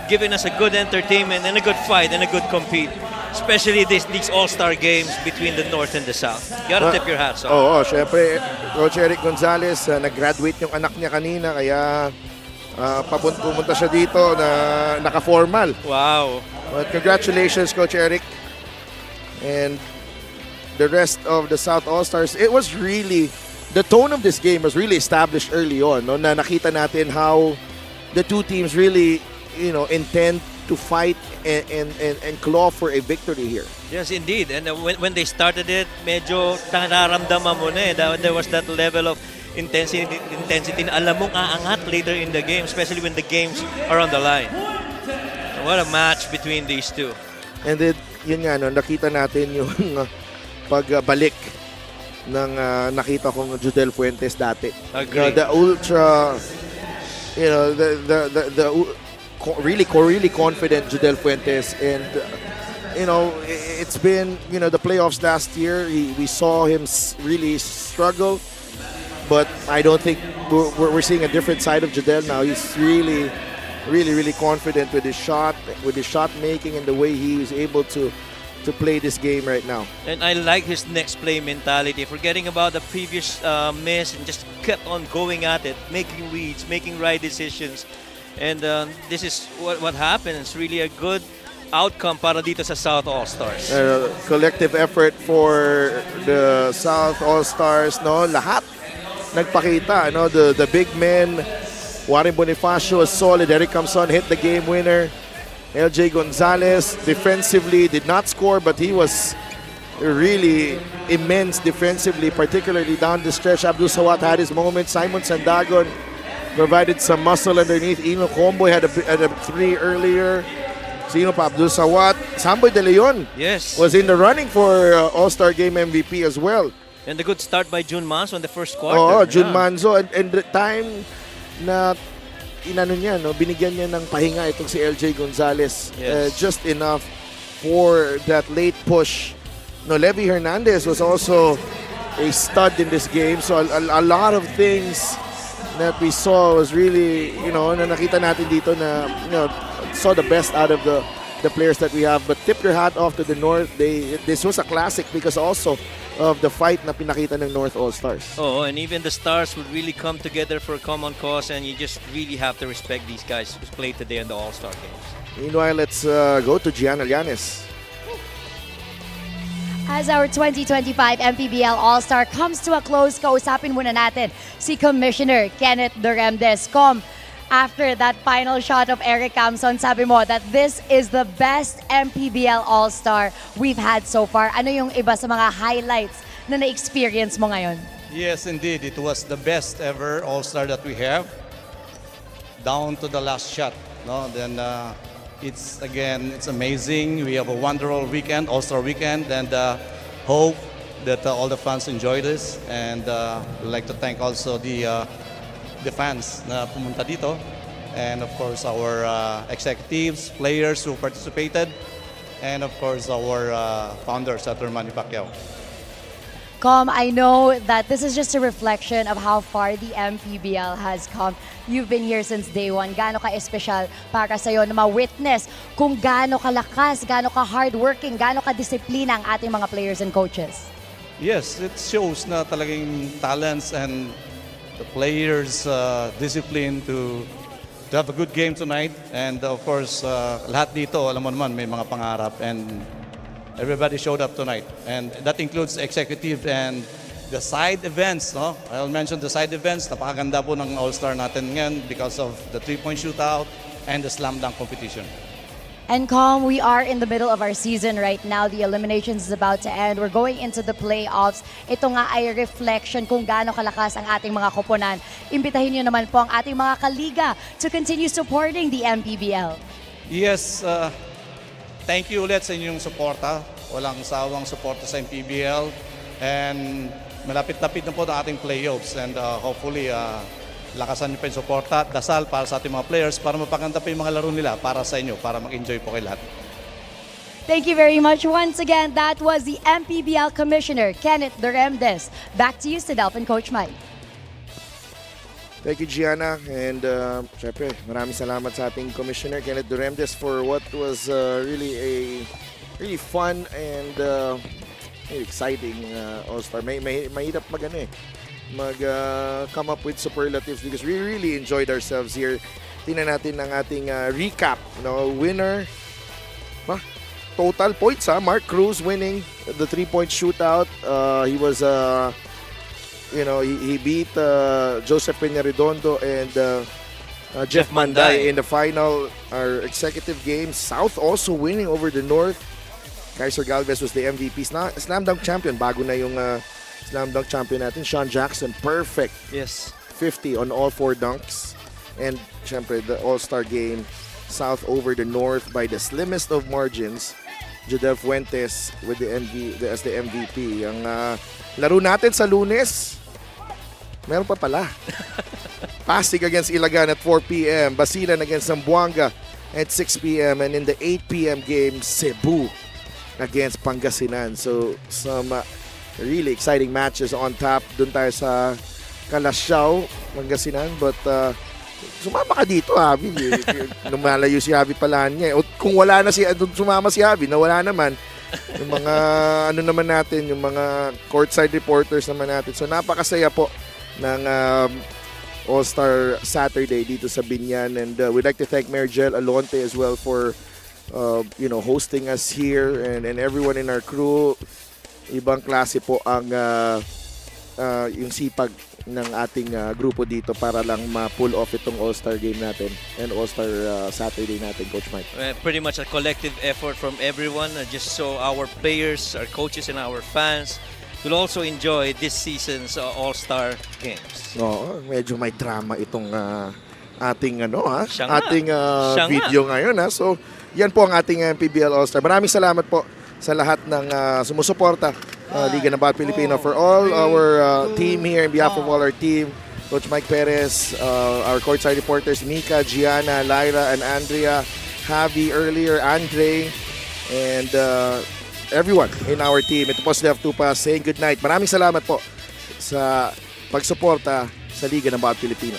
given us a good entertainment and a good fight and a good compete. Especially these All-Star Games between the North and the South. You gotta tip your hats off. Oo, syempre, Coach Eric Gonzalez, nag-graduate yung anak niya kanina, kaya pumunta siya dito na naka-formal. Wow. But congratulations, Coach Eric. And the rest of the South All-Stars, it was really, the tone of this game was really established early on, no? Na nakita natin how the two teams really, intend to fight and claw for a victory here. Yes, indeed. And when they started it, medyo nararamdaman mo na there was that level of intensity na alam mong aangat later in the game, especially when the games are on the line. What a match between these two. And then, yun nga, nakita natin yung pagbalik ng nakita kong Judel Fuentes dati. Agree. The ultra, the really confident Judel Fuentes, and it's been the playoffs last year. We saw him really struggle, but I don't think we're seeing a different side of Judel now. He's really confident with his shot making, and the way he is able to play this game right now. And I like his next play mentality, forgetting about the previous miss and just kept on going at it, making reads, making right decisions. And this is what happens. Really a good outcome para dito sa South All-Stars. Collective effort for the South All-Stars, no? Lahat nagpakita, no? The big men, Warren Bonifacio was solid. Eric Camson hit the game winner. LJ Gonzalez defensively did not score, but he was really immense defensively, particularly down the stretch. Abdul Sawat had his moment. Simon Sandagon provided some muscle underneath. Ino Comboy had a three earlier. Sino pa? Abdul Sawat. Samboy De Leon was in the running for All-Star Game MVP as well. And a good start by Jun Manso in the first quarter. Oh, Jun Manso. And the time na binigyan niya ng pahinga itong si LJ Gonzalez. Yes. Just enough for that late push. No, Levy Hernandez was also a stud in this game. So a lot of things that we saw was really, na nakita natin dito na, saw the best out of the players that we have. But tip your hat off to the North. This was a classic because also of the fight na pinakita ng North All-Stars. Oh, and even the Stars would really come together for a common cause, and you just really have to respect these guys who played today in the All-Star Games. Meanwhile, let's go to Gianna Llanes. As our 2025 MPBL All-Star comes to a close, kausapin muna natin si Commissioner Kenneth Duremdes. After that final shot of Eric Camson, sabi mo that this is the best MPBL All-Star we've had so far. Ano yung iba sa mga highlights na na-experience mo ngayon? Yes, indeed. It was the best ever All-Star that we have. Down to the last shot. No? Then it's amazing. We have a wonderful weekend, All-Star weekend, and hope that all the fans enjoy this. And we'd like to thank also the fans na pumunta dito, and of course our executives, players who participated, and of course our founder, Senator Manny Pacquiao. I know that this is just a reflection of how far the MPBL has come. You've been here since day one. Gaano ka-espesyal para sa'yo na ma-witness kung gaano kalakas, gaano ka-hardworking, gaano ka-disiplina ang ating mga players and coaches? Yes, it shows na talagang talents and the players' discipline to have a good game tonight. And of course, lahat dito, alam mo naman, may mga pangarap, and everybody showed up tonight. And that includes executive and the side events, no? I'll mention the side events. Napakaganda po ng All-Star natin ngayon because of the 3-point shootout and the slam dunk competition. And Com, we are in the middle of our season right now. The eliminations is about to end. We're going into the playoffs. Ito nga ay reflection kung gaano kalakas ang ating mga koponan. Imbitahin niyo naman po ang ating mga kaliga to continue supporting the MPBL. Yes, thank you ulit sa inyong suporta. Walang sawang suporta sa MPBL. And malapit-lapit na po ang ating playoffs. And hopefully, lakasan niyo pa yung suporta at dasal para sa ating mga players para mapaganda pa yung mga laro nila para sa inyo, para mag-enjoy po kayo lahat. Thank you very much once again. That was the MPBL Commissioner, Kenneth Duremdes. Back to you, Sidalf and Coach Mike. Thank you, Gianna. And syempre, maraming salamat sa ating Commissioner, Kenneth Duremdes, for what was really fun and exciting All-Star. Mahirap come up with superlatives because we really enjoyed ourselves here. Tingnan natin ang ating recap. Winner, total points, Mark Cruz winning the 3-point shootout. He was, he beat Joseph Peña-Redondo and Jeff Manday in the final, our executive game. South also winning over the North. Kaiser Galvez was the MVP. Slam dunk champion. Bago na yung slam dunk champion natin. Sean Jackson, perfect. Yes. 50 on all 4 dunks. And syempre, the All-Star game, South over the North by the slimmest of margins. Jodel Fuentes with as the MVP. Ang laro natin sa Lunes, meron pa pala. Pasig against Ilagan at 4 p.m. Basilan against Zamboanga at 6 p.m. And in the 8 p.m. game, Cebu against Pangasinan. So, some really exciting matches on tap. Doon tayo sa Kalasyaw, Pangasinan. But sumama ka dito, Javi. Lumalayo si Javi pala niya. O kung wala na sumama si Javi, na wala naman. Yung mga naman natin, yung mga courtside reporters naman natin. So napakasaya po ng All-Star Saturday dito sa Binyan. And we'd like to thank Mayor Jel Alonte as well for hosting us here and everyone in our crew. Ibang klase po ang yung sipag ng ating grupo dito para lang ma-pull off itong All-Star game natin and All-Star Saturday natin, Coach Mike. Pretty much a collective effort from everyone just so our players, our coaches, and our fans will also enjoy this season's All-Star games. Oo, medyo may drama itong ating Siya ating nga. video ngayon. So, yan po ang ating PBL All-Star. Maraming salamat po sa lahat ng sumusuporta Liga ng Bawat Pilipino. For all our team here, in behalf of all our team, Coach Mike Perez, our courtside reporters, Mika, Gianna, Lyra, and Andrea, Javi earlier, Andre, and everyone in our team. Ito po si Def Tupa saying good night. Maraming salamat po sa pagsuporta sa Liga ng Bawat Pilipino.